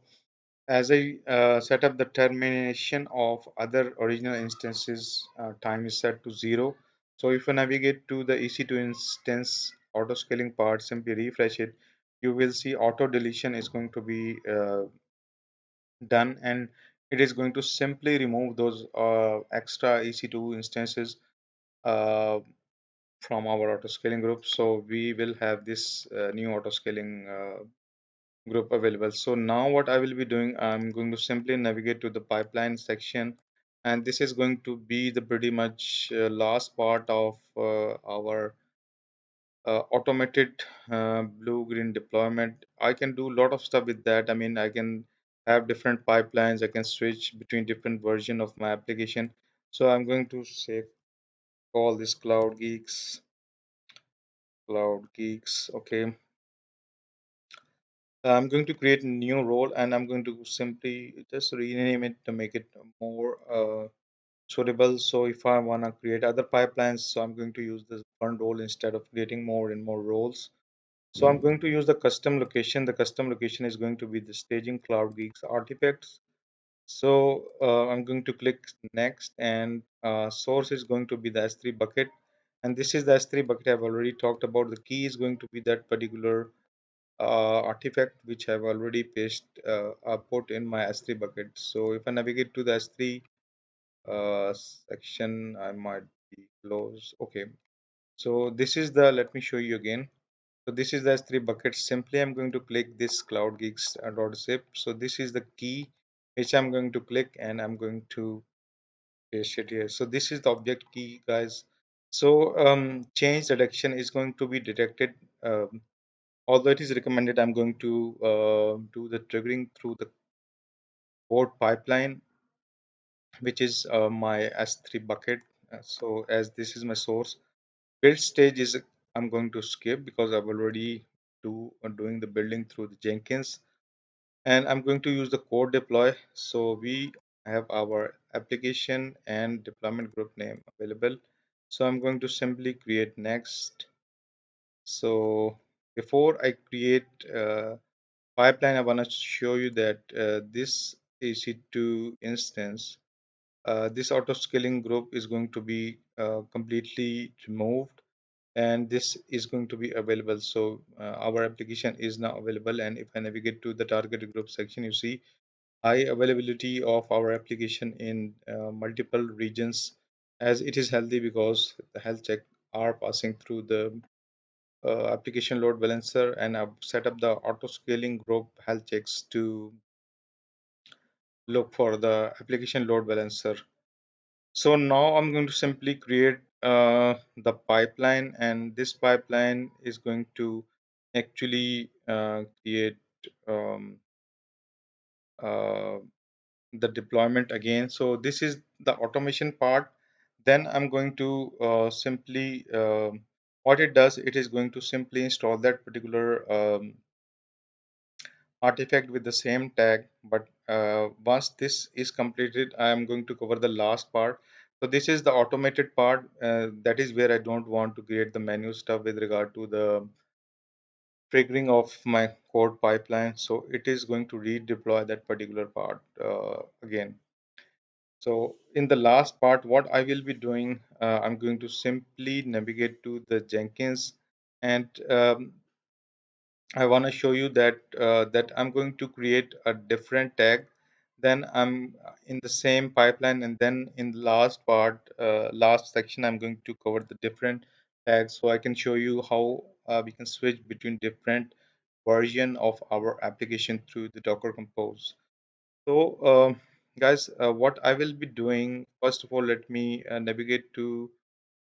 as I set up the termination of other original instances, time is set to 0. So if you navigate to the EC2 instance auto scaling part, simply refresh it, you will see auto deletion is going to be done, and it is going to simply remove those extra EC2 instances uh, from our auto scaling group. So we will have this new auto scaling group available. So now what I will be doing, I'm going to simply navigate to the pipeline section, and this is going to be the pretty much last part of our automated blue green deployment. I can do a lot of stuff with that. I mean, I can have different pipelines. I can switch between different version of my application. So I'm going to say call this cloud geeks. Okay, I'm going to create a new role, and I'm going to simply just rename it to make it more suitable. So if I want to create other pipelines, so I'm going to use this one role instead of creating more and more roles. So I'm going to use the custom location. The custom location is going to be the staging cloud geeks artifacts. So I'm going to click next, and source is going to be the S3 bucket. And this is the S3 bucket I've already talked about. The key is going to be that particular artifact which I've already put in my S3 bucket. So if I navigate to the S3 section, I might be close. Okay, so this is the, let me show you again. So this is the S3 bucket. Simply I'm going to click this cloud geeks .zip. So this is the key which I'm going to click, and I'm going to paste it here. So this is the object key, guys. So change detection is going to be detected. Although it is recommended, I'm going to do the triggering through the code pipeline, which is my S3 bucket. So as this is my source, build stage is I'm going to skip because I've already doing the building through the Jenkins, and I'm going to use the code deploy. So we have our application and deployment group name available. So I'm going to simply create next. So before I create pipeline, I want to show you that this EC2 instance, this auto scaling group is going to be completely removed, and this is going to be available. So our application is now available, and if I navigate to the target group section, you see high availability of our application in multiple regions, as it is healthy because the health check are passing through the application load balancer, and I've set up the auto scaling group health checks to look for the application load balancer. So now I'm going to simply create the pipeline, and this pipeline is going to actually create um, uh, the deployment again. So this is the automation part. Then I'm going to simply what it does, it is going to simply install that particular artifact with the same tag. But once this is completed, I am going to cover the last part. So this is the automated part. That is where I don't want to create the manual stuff with regard to the triggering of my code pipeline. So it is going to redeploy that particular part again. So in the last part, what I will be doing, I'm going to simply navigate to the Jenkins, and I want to show you that I'm going to create a different tag. Then I'm in the same pipeline, and then in the last part, last section, I'm going to cover the different tags, so I can show you how we can switch between different version of our application through the Docker Compose. So, guys, what I will be doing, first of all, let me navigate to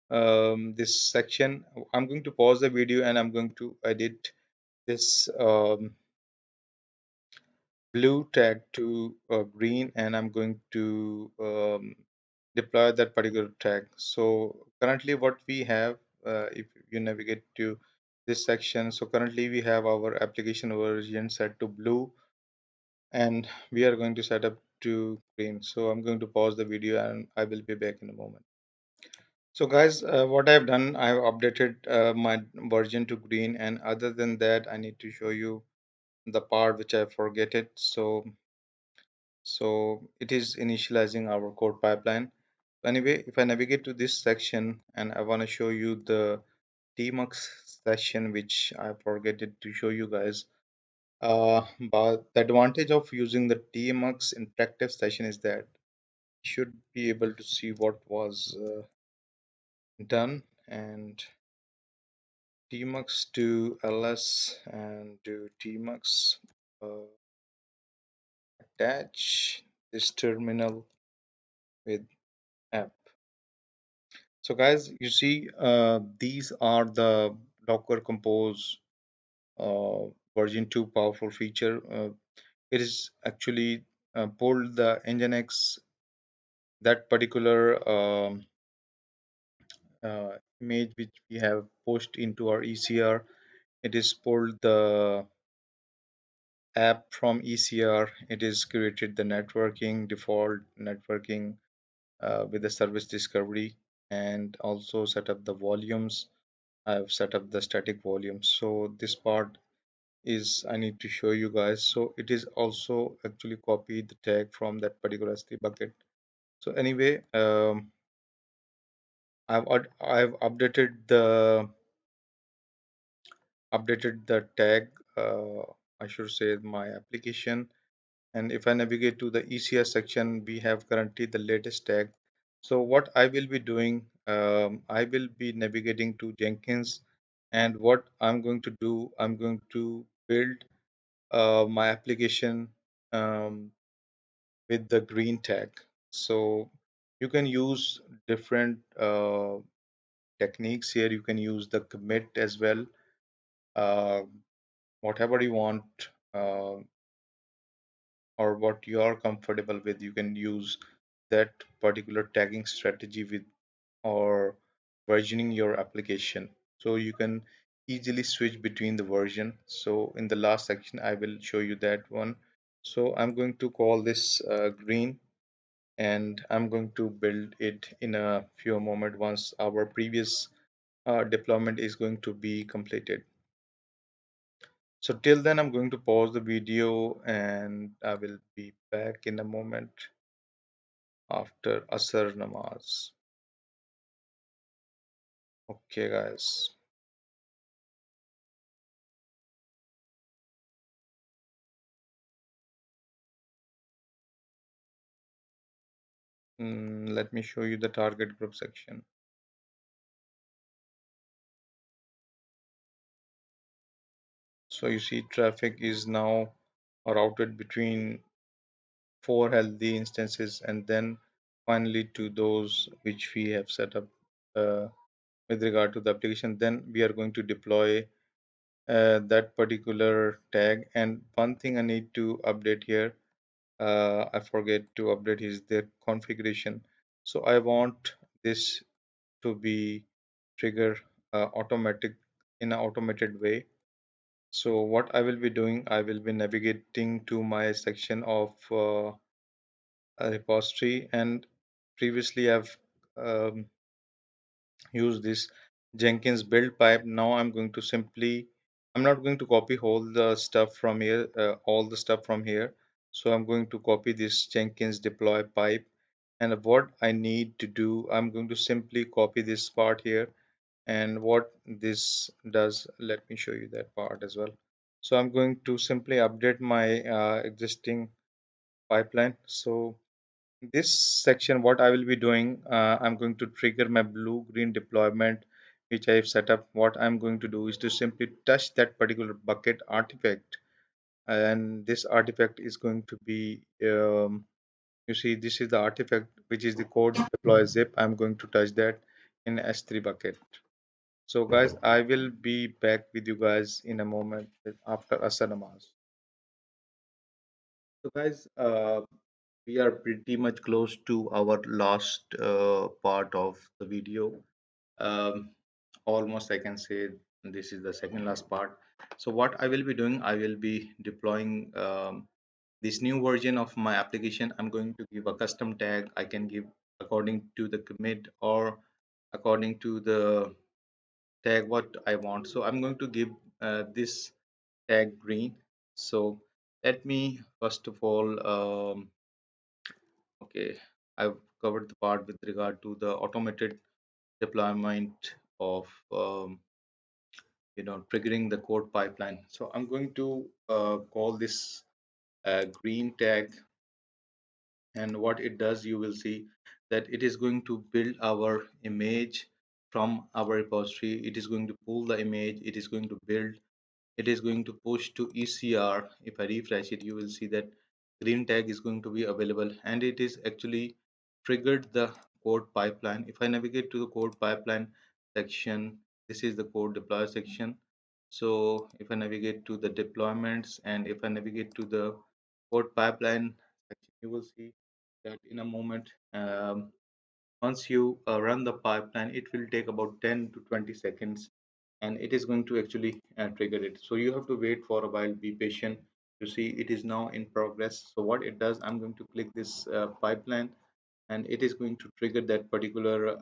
this section. I'm going to pause the video and I'm going to edit this blue tag to green, and I'm going to deploy that particular tag. So currently what we have, if you navigate to this section, so currently we have our application version set to blue, and we are going to set up to green. So I'm going to pause the video and I will be back in a moment. So guys, what I've done, I've updated my version to green, and other than that, I need to show you the part which I forget it. So it is initializing our code pipeline. Anyway, if I navigate to this section and I want to show you the tmux section, which I forget it to show you guys. But the advantage of using the tmux interactive session is that you should be able to see what was done, and tmux to ls and do tmux uh, attach this terminal with app. So guys, you see, these are the Docker Compose uh, version 2 powerful feature. It is actually pulled the Nginx, that particular image which we have pushed into our ECR. It is pulled the app from ECR. It is created the networking, default networking with the service discovery, and also set up the volumes. I've set up the static volumes. So this part is I need to show you guys. So it is also actually copied the tag from that particular S3 bucket. So anyway, I've updated the tag. I should say my application. And if I navigate to the ECR section, we have currently the latest tag. So what I will be doing, I will be navigating to Jenkins, and what I'm going to do, I'm going to build my application um, with the green tag. So you can use different techniques here. You can use the commit as well, uh, whatever you want, uh, or what you are comfortable with. You can use that particular tagging strategy with or versioning your application. So you can easily switch between the version. So in the last section, I will show you that one. So I'm going to call this green, and I'm going to build it in a few moments once our previous deployment is going to be completed. So till then, I'm going to pause the video and I will be back in a moment after Asr Namaz. Okay, guys. Let me show you the target group section. So you see traffic is now routed between 4 healthy instances, and then finally to those which we have set up uh, with regard to the application. Then we are going to deploy that particular tag. And one thing I need to update here, I forget to update his their configuration. So I want this to be trigger automatic in an automated way. So what I will be doing, I will be navigating to my section of a repository, and previously I've um, used this Jenkins build pipe. Now I'm going to simply, I'm not going to copy all the stuff from here. So I'm going to copy this Jenkins deploy pipe. And what I need to do, I'm going to simply copy this part here. And what this does, let me show you that part as well. So I'm going to simply update my existing pipeline. So this section, what I will be doing, I'm going to trigger my blue green deployment which I've set up. What I'm going to do is to simply touch that particular bucket artifact, and this artifact is going to be you see, this is the artifact which is the code deploy zip. I'm going to touch that in S3 bucket. So guys, I will be back with you guys in a moment after Asar Namaz. So guys, we are pretty much close to our last part of the video. Um, Almost I can say this is the second last part. So what I will be doing, I will be deploying this new version of my application. I'm going to give a custom tag. I can give according to the commit or according to the tag what I want. So I'm going to give this tag green. So let me first of all, okay, I've covered the part with regard to the automated deployment of triggering the code pipeline. So I'm going to call this green tag, and what it does, you will see that it is going to build our image from our repository. It is going to pull the image, it is going to build, it is going to push to ECR. If I refresh it, you will see that green tag is going to be available, and it is actually triggered the code pipeline. If I navigate to the code pipeline section, this is the code deploy section. So if I navigate to the deployments and if I navigate to the code pipeline section, you will see that in a moment, once you run the pipeline, it will take about 10 to 20 seconds, and it is going to actually trigger it. So you have to wait for a while, be patient. You see it is now in progress. So what it does, I'm going to click this pipeline, and it is going to trigger that particular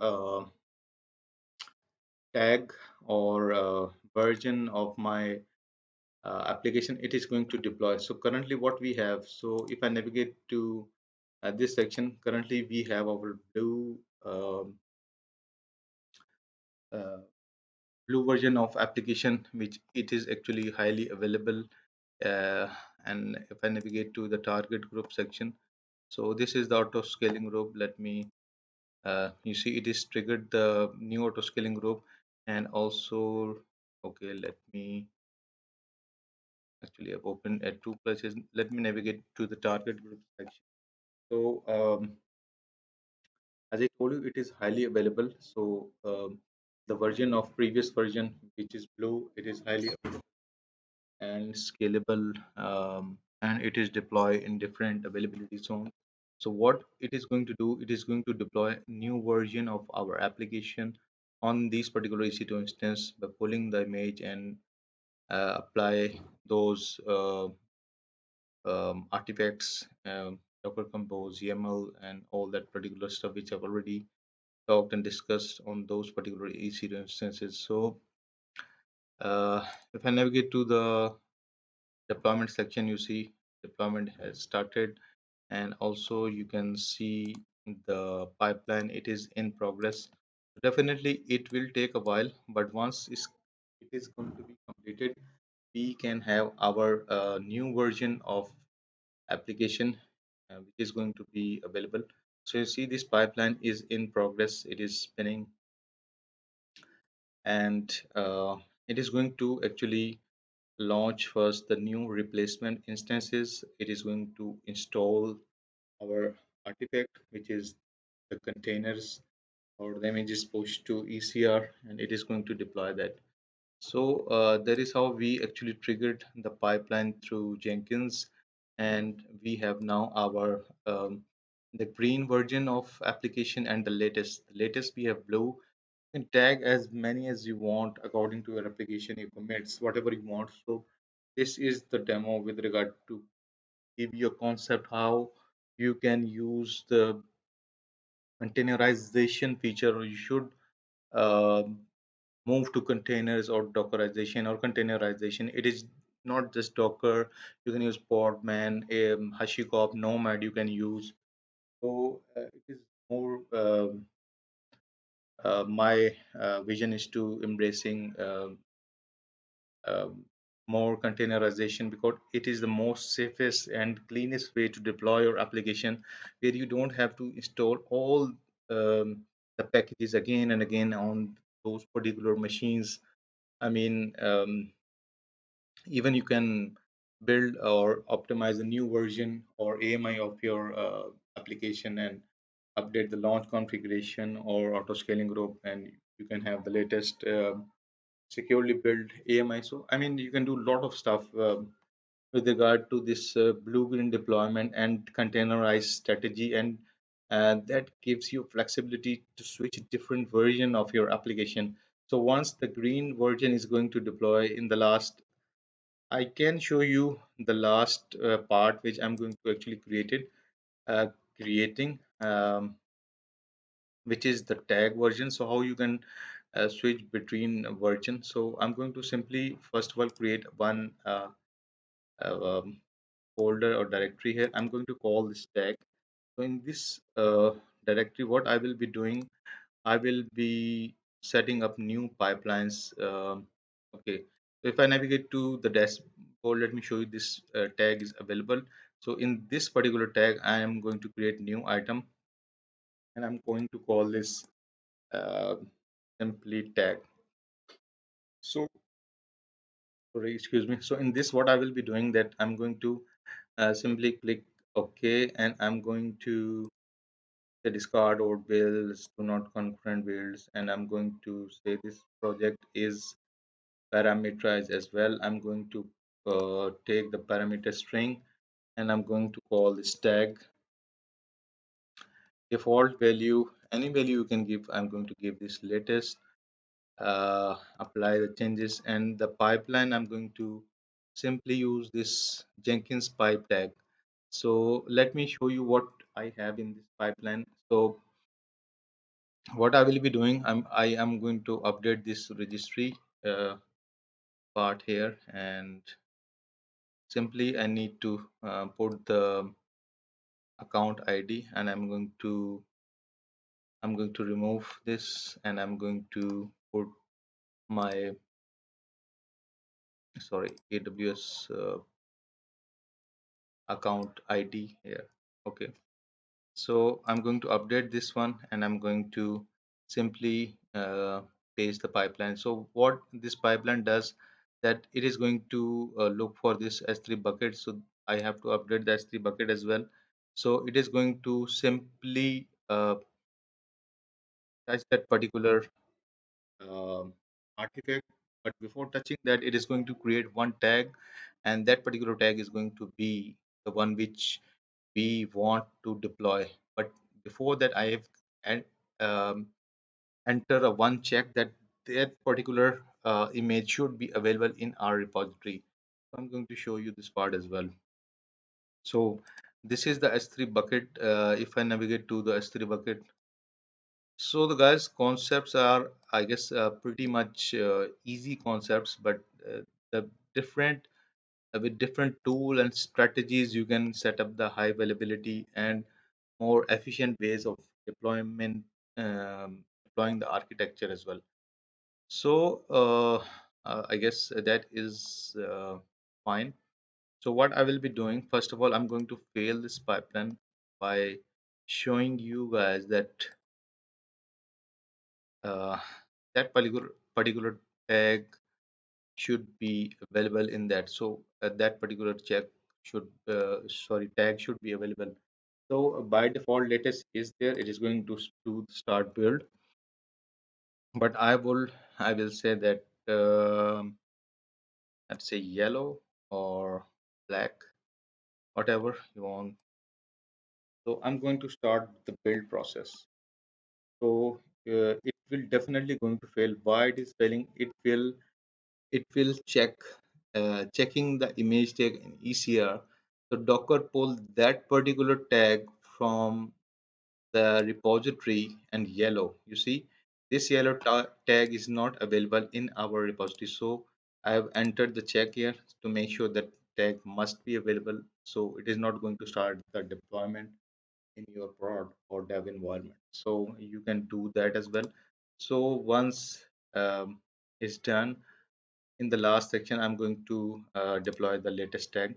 tag or version of my application. It is going to deploy. So currently what we have, so if I navigate to this section, currently we have our uh, blue version of application, which it is actually highly available. uh, and if I navigate to the target group section, so this is the auto scaling group. Let me you see it is triggered the new auto scaling group. And also, okay, let me actually, I've opened at two places. Let me navigate to the target group section. So as I told you, it is highly available. So the version of previous version, which is blue, it is highly and scalable, and it is deployed in different availability zones. So what it is going to do, it is going to deploy new version of our application on this particular EC2 instance by pulling the image and apply those artifacts, Docker Compose, YAML, and all that particular stuff which I've already talked and discussed on those particular EC2 instances. So if I navigate to the deployment section, you see deployment has started, and also you can see the pipeline, it is in progress. Definitely it will take a while, but once it is going to be completed, we can have our new version of application which is going to be available. So you see this pipeline is in progress, it is spinning, and it is going to actually launch first the new replacement instances. It is going to install our artifact, which is the containers or the images pushed to ECR, and it is going to deploy that. So that is how we actually triggered the pipeline through Jenkins. and we have now our the green version of application and the latest. The latest we have blue. You can tag as many as you want according to your application, your commits, whatever you want. So this is the demo with regard to give you a concept how you can use the containerization feature, or you should um move to containers or dockerization or containerization. It is not just Docker. You can use Podman, HashiCorp, Nomad. You can use. So it is more. My vision is to embracing um, more containerization because it is the most safest and cleanest way to deploy your application, where you don't have to install all the packages again and again on those particular machines. I mean, even you can build or optimize a new version or AMI of your application and update the launch configuration or Autoscaling Group, and you can have the latest securely built AMI. So, I mean, you can do a lot of stuff with regard to this blue-green deployment and containerized strategy, and that gives you flexibility to switch different version of your application. So once the green version is going to deploy in the last, I can show you the last part which I'm going to actually creating, which is the tag version. So how you can switch between versions. So I'm going to simply first of all create one folder or directory here. I'm going to call this tag. So in this directory, what I will be doing, I will be setting up new pipelines. Okay, so if I navigate to the dashboard, let me show you this tag is available. So in this particular tag, I am going to create new item, and I'm going to call this uh, simply tag. So sorry, excuse me. So in this, what I will be doing that I'm going to simply click OK, and I'm going to say discard old builds, do not concurrent builds, and I'm going to say this project is parameterized as well. I'm going to take the parameter string, and I'm going to call this tag default value, any value you can give. I'm going to give this latest, apply the changes, and the pipeline I'm going to simply use this Jenkins pipe tag. So let me show you what I have in this pipeline. So what I will be doing, I am going to update this registry uh, part here, and simply I need to put the account ID, and I'm going to remove this, and I'm going to put my, sorry, AWS account ID here. Okay, so I'm going to update this one, and I'm going to simply paste the pipeline. So what this pipeline does, that it is going to look for this S3 bucket. So I have to update the S3 bucket as well. So it is going to simply touch that particular um, artifact, but before touching that, it is going to create one tag, and that particular tag is going to be the one which we want to deploy. But before that, I have and enter a one check that that particular image should be available in our repository. So I'm going to show you this part as well. So this is the S3 bucket. If I navigate to the S3 bucket, so the guys concepts are, I guess, pretty much easy concepts, but the different with different tool and strategies, you can set up the high availability and more efficient ways of deployment, deploying the architecture as well. So I guess that is fine. So what I will be doing, first of all, I'm going to fail this pipeline by showing you guys that uh, that particular tag should be available in that. So that particular check should sorry tag should be available. So by default, latest is there. It is going to do start build, but I will say that let's say yellow or black. whatever you want. So I'm going to start the build process. So it will definitely going to fail. Why it is failing? It will checking the image tag in ECR. So Docker pull that particular tag from the repository and yellow. You see, this yellow tag is not available in our repository. So I have entered the check here to make sure that tag must be available. So it is not going to start the deployment in your prod or dev environment. So you can do that as well. So once it's done, in the last section, I'm going to deploy the latest tag,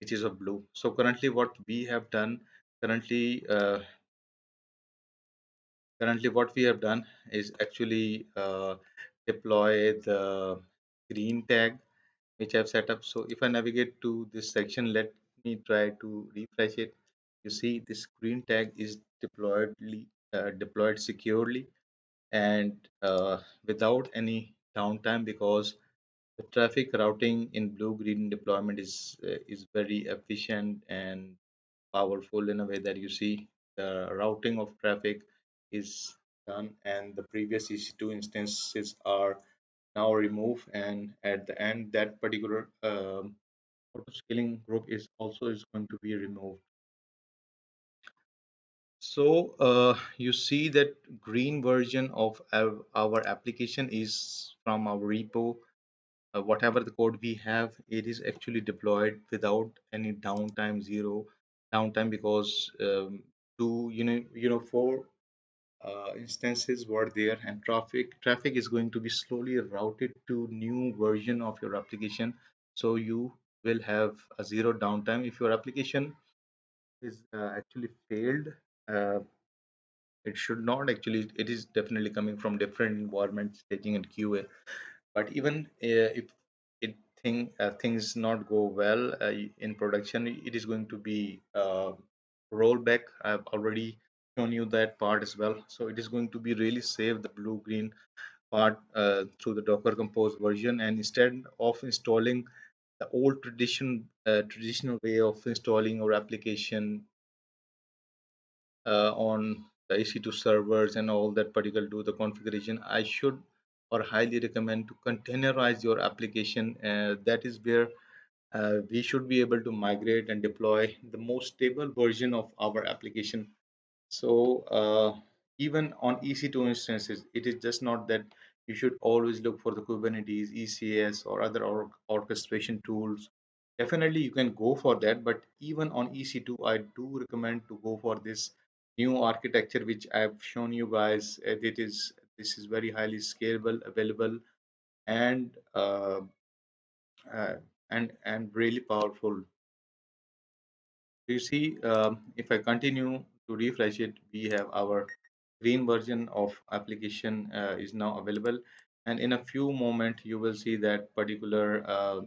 which is of blue. So currently, what we have done currently, uh, currently what we have done is actually deploy the green tag which I've set up. So if I navigate to this section, let me try to refresh it. You see, this green tag is deployed securely and without any downtime, because the traffic routing in blue-green deployment is very efficient and powerful in a way that you see the routing of traffic is done and the previous EC2 instances are now removed, and at the end that particular auto-scaling group is going to be removed. So you see that green version of our application is from our repo. Whatever the code we have, it is actually deployed without any downtime, zero downtime, because two four instances were there, and traffic is going to be slowly routed to new version of your application. So you will have a zero downtime. If your application is actually failed, uh, it should not actually. It is definitely coming from different environments, staging and QA. But even if things not go well in production, it is going to be rollback. I've already shown you that part as well. So it is going to be really save the blue green part through the Docker Compose version, and instead of installing the old traditional way of installing our application on the EC2 servers and all that particular do the configuration, I should or highly recommend to containerize your application. That is where we should be able to migrate and deploy the most stable version of our application. So even on EC2 instances, it is just not that you should always look for the Kubernetes, ECS, or other orchestration tools. Definitely, you can go for that, but even on EC2, I do recommend to go for this new architecture, which I've shown you guys. This is very highly scalable, available, and uh, and really powerful. You see, if I continue to refresh it, we have our green version of application is now available, and in a few moments you will see that particular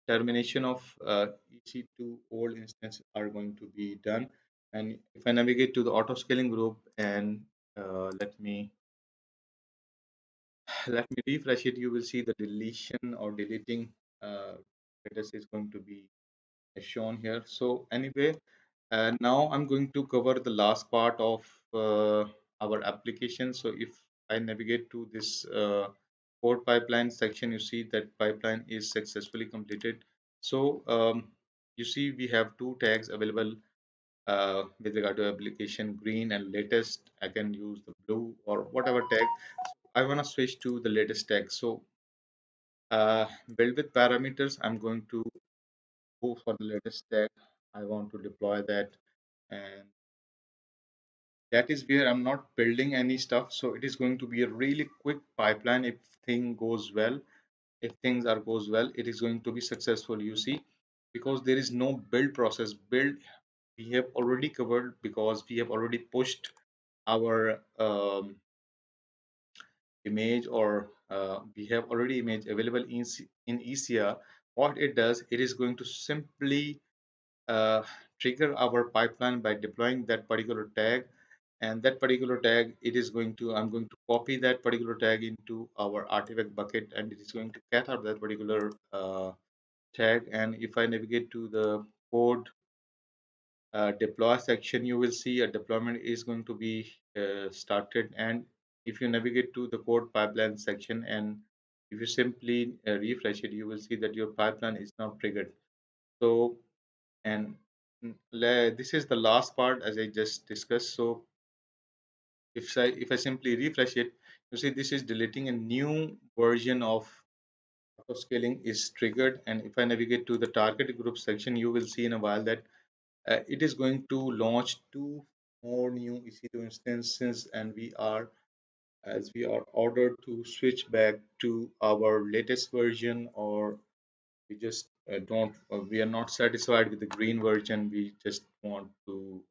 termination of EC2 old instance are going to be done. And if I navigate to the auto scaling group and let me let me refresh it, you will see the deletion or deleting status is going to be shown here. So anyway, now I'm going to cover the last part of our application. So if I navigate to this code pipeline section, you see that pipeline is successfully completed. So you see we have two tags available with regard to application, green and latest. I can use the blue or whatever tag. I want to switch to the latest tag. So build with parameters, I'm going to go for the latest tag. I want to deploy that, and that is where I'm not building any stuff. So it is going to be a really quick pipeline. If thing goes well, if things are goes well, it is going to be successful. You see, because there is no build process. Build we have already covered, because we have already pushed our image, or we have already image available in ECR. What it does, it is going to simply uh, trigger our pipeline by deploying that particular tag, and that particular tag, it is going to I'm going to copy that particular tag into our artifact bucket, and it is going to get out that particular tag. And if I navigate to the code, deploy section, you will see a deployment is going to be started. And if you navigate to the code pipeline section and if you simply refresh it, you will see that your pipeline is now triggered. So, and this is the last part as I just discussed. So if I simply refresh it, you see this is deleting a new version of autoscaling is triggered. And if I navigate to the target group section, you will see in a while that it is going to launch two more new EC2 instances, and we are ordered to switch back to our latest version, or we just don't we are not satisfied with the green version, we just want to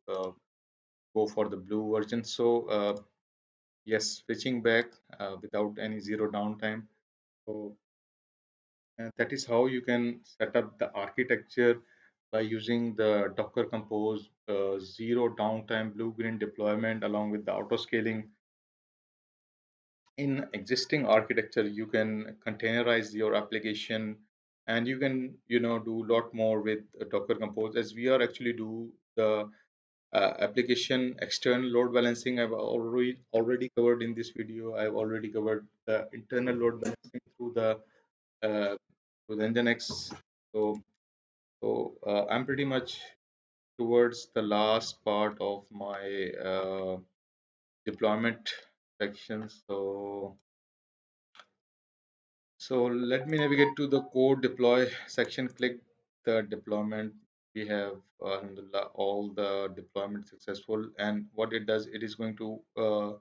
go for the blue version. So yes, switching back without any zero downtime. So that is how you can set up the architecture by using the Docker Compose zero downtime blue-green deployment along with the auto scaling. In existing architecture, you can containerize your application, and you can do a lot more with Docker Compose, as we are actually do the application external load balancing. I've already covered in this video. I've already covered the internal load balancing uh, through the Nginx. So I'm pretty much towards the last part of my deployment section. So let me navigate to the code deploy section. Click the deployment. We have all the deployment successful. And what it does, it is going to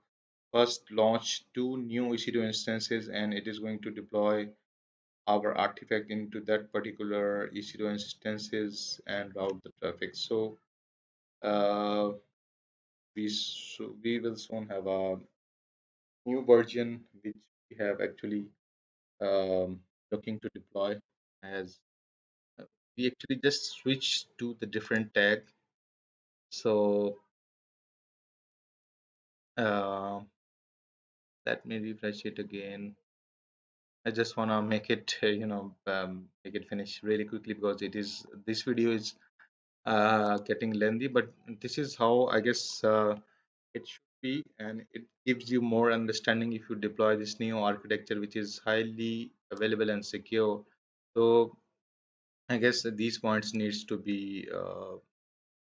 first launch two new EC2 instances, and it is going to deploy our artifact into that particular EC2 instances and route the traffic. So uh, we will soon have a new version which we have actually um, looking to deploy, as uh, we actually just switched to the different tag. So uh, let me refresh it again. I just want to make it make it finish really quickly, because this video is getting lengthy, but this is how I guess it should be, and it gives you more understanding if you deploy this new architecture, which is highly available and secure. So I guess that these points needs to be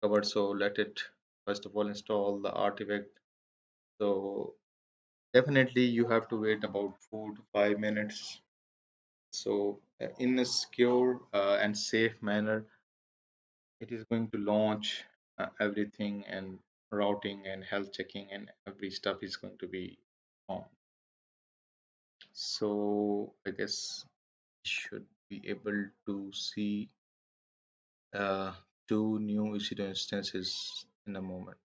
covered. So let it first of all install the artifact. So definitely you have to wait about 4 to 5 minutes. So in a secure and safe manner, it is going to launch everything, and routing and health checking and every stuff is going to be on. So I guess we should be able to see uh, two new EC2 instances in a moment.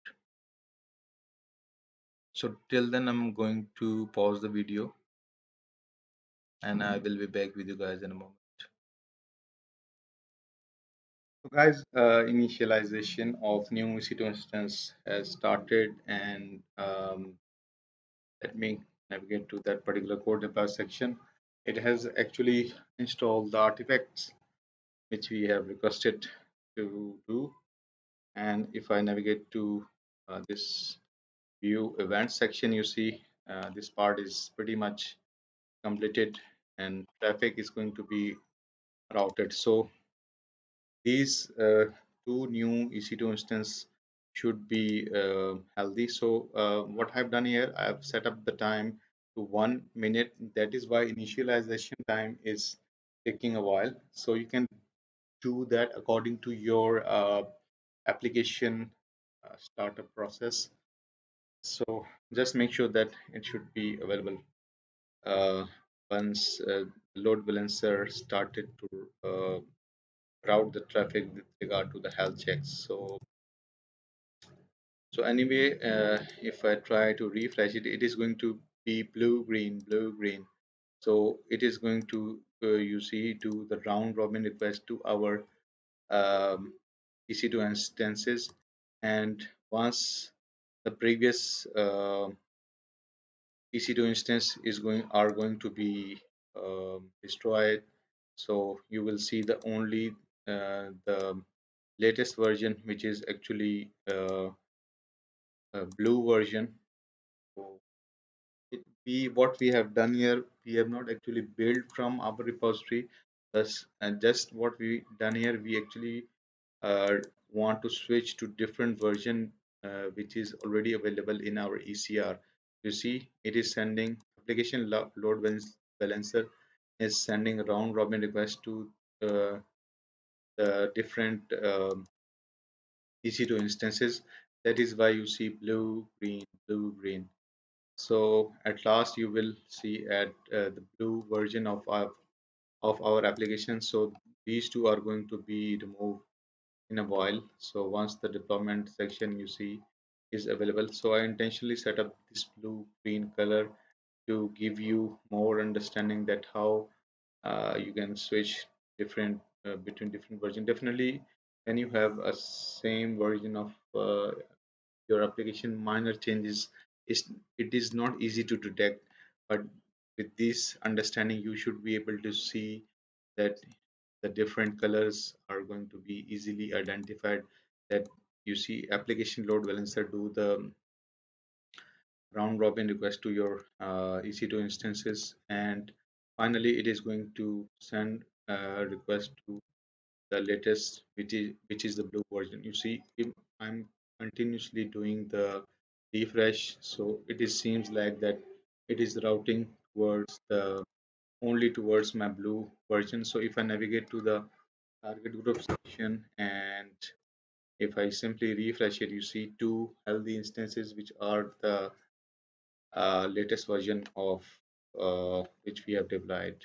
So till then, I'm going to pause the video, and I will be back with you guys in a moment. So guys, initialization of new EC2 instance has started, and let me navigate to that particular code deploy section. It has actually installed the artifacts which we have requested to do. And if I navigate to this view event section, you see this part is pretty much completed, and traffic is going to be routed. So these two new EC2 instance should be healthy. So what I've done here, I've set up the time to 1 minute. That is why initialization time is taking a while. So you can do that according to your application startup process. So just make sure that it should be available uh, once load balancer started to route the traffic with regard to the health checks. So anyway, if I try to refresh it, it is going to be blue green, blue green. So it is going to you see do the round robin request to our EC2 instances, and once the previous EC2 instance is going to be destroyed, so you will see the only the latest version, which is actually a blue version. So what we have done here, we have not actually built from our repository. Thus, and just what we done here, we actually uh, want to switch to different version which is already available in our ECR. You see, it is sending load balancer is sending a round robin request to uh, the different EC2 instances. That is why you see blue, green, blue, green. So at last you will see at the blue version of our application. So these two are going to be removed in a while. So once the deployment section you see is available, so I intentionally set up this blue green color to give you more understanding that how you can switch different between different version. Definitely when you have a same version of your application, minor changes is it is not easy to detect, but with this understanding you should be able to see that the different colors are going to be easily identified, that you see application load balancer do the round robin request to your EC2 instances, and finally it is going to send a request to the latest, which is the blue version. You see, if I'm continuously doing the refresh, so it is seems like that it is routing towards the only towards my blue version. So if I navigate to the target group section, and if I simply refresh it, you see two healthy instances which are the latest version of which we have deployed.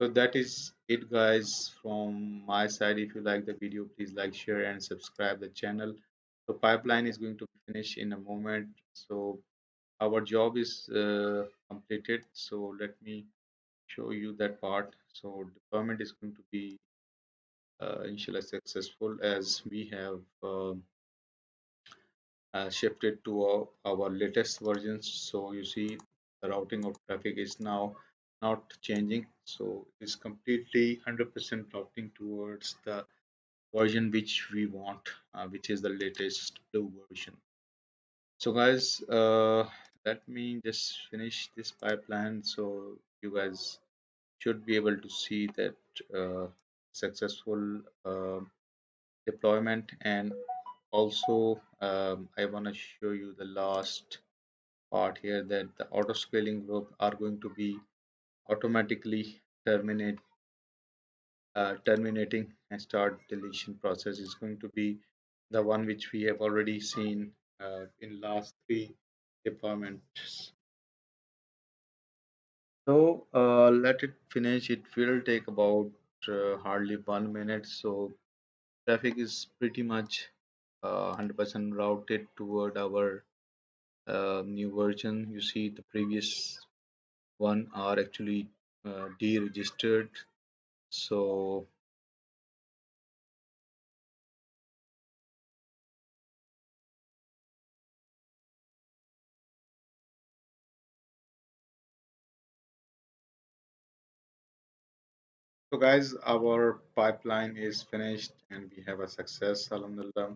So that is it, guys, from my side. If you like the video, please like, share, and subscribe the channel. So pipeline is going to be finished in a moment. So our job is completed. So let me show you that part. So deployment is going to be initially successful as we have shifted to our latest versions. So you see the routing of traffic is now not changing. So it's completely 100% routing towards the version which we want, which is the latest blue version. So guys, let me just finish this pipeline so you guys should be able to see that successful deployment. And also I want to show you the last part here, that the auto scaling group are going to be automatically terminating and start deletion process is going to be the one which we have already seen in last three deployments. So let it finish. It will take about hardly 1 minute. So traffic is pretty much 100% routed toward our new version. You see the previous one are actually deregistered. So so guys, our pipeline is finished and we have a success, alhamdulillah.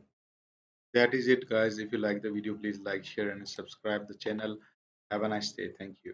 That is it, guys. If you like the video, please like, share, and subscribe the channel. Have a nice day. Thank you.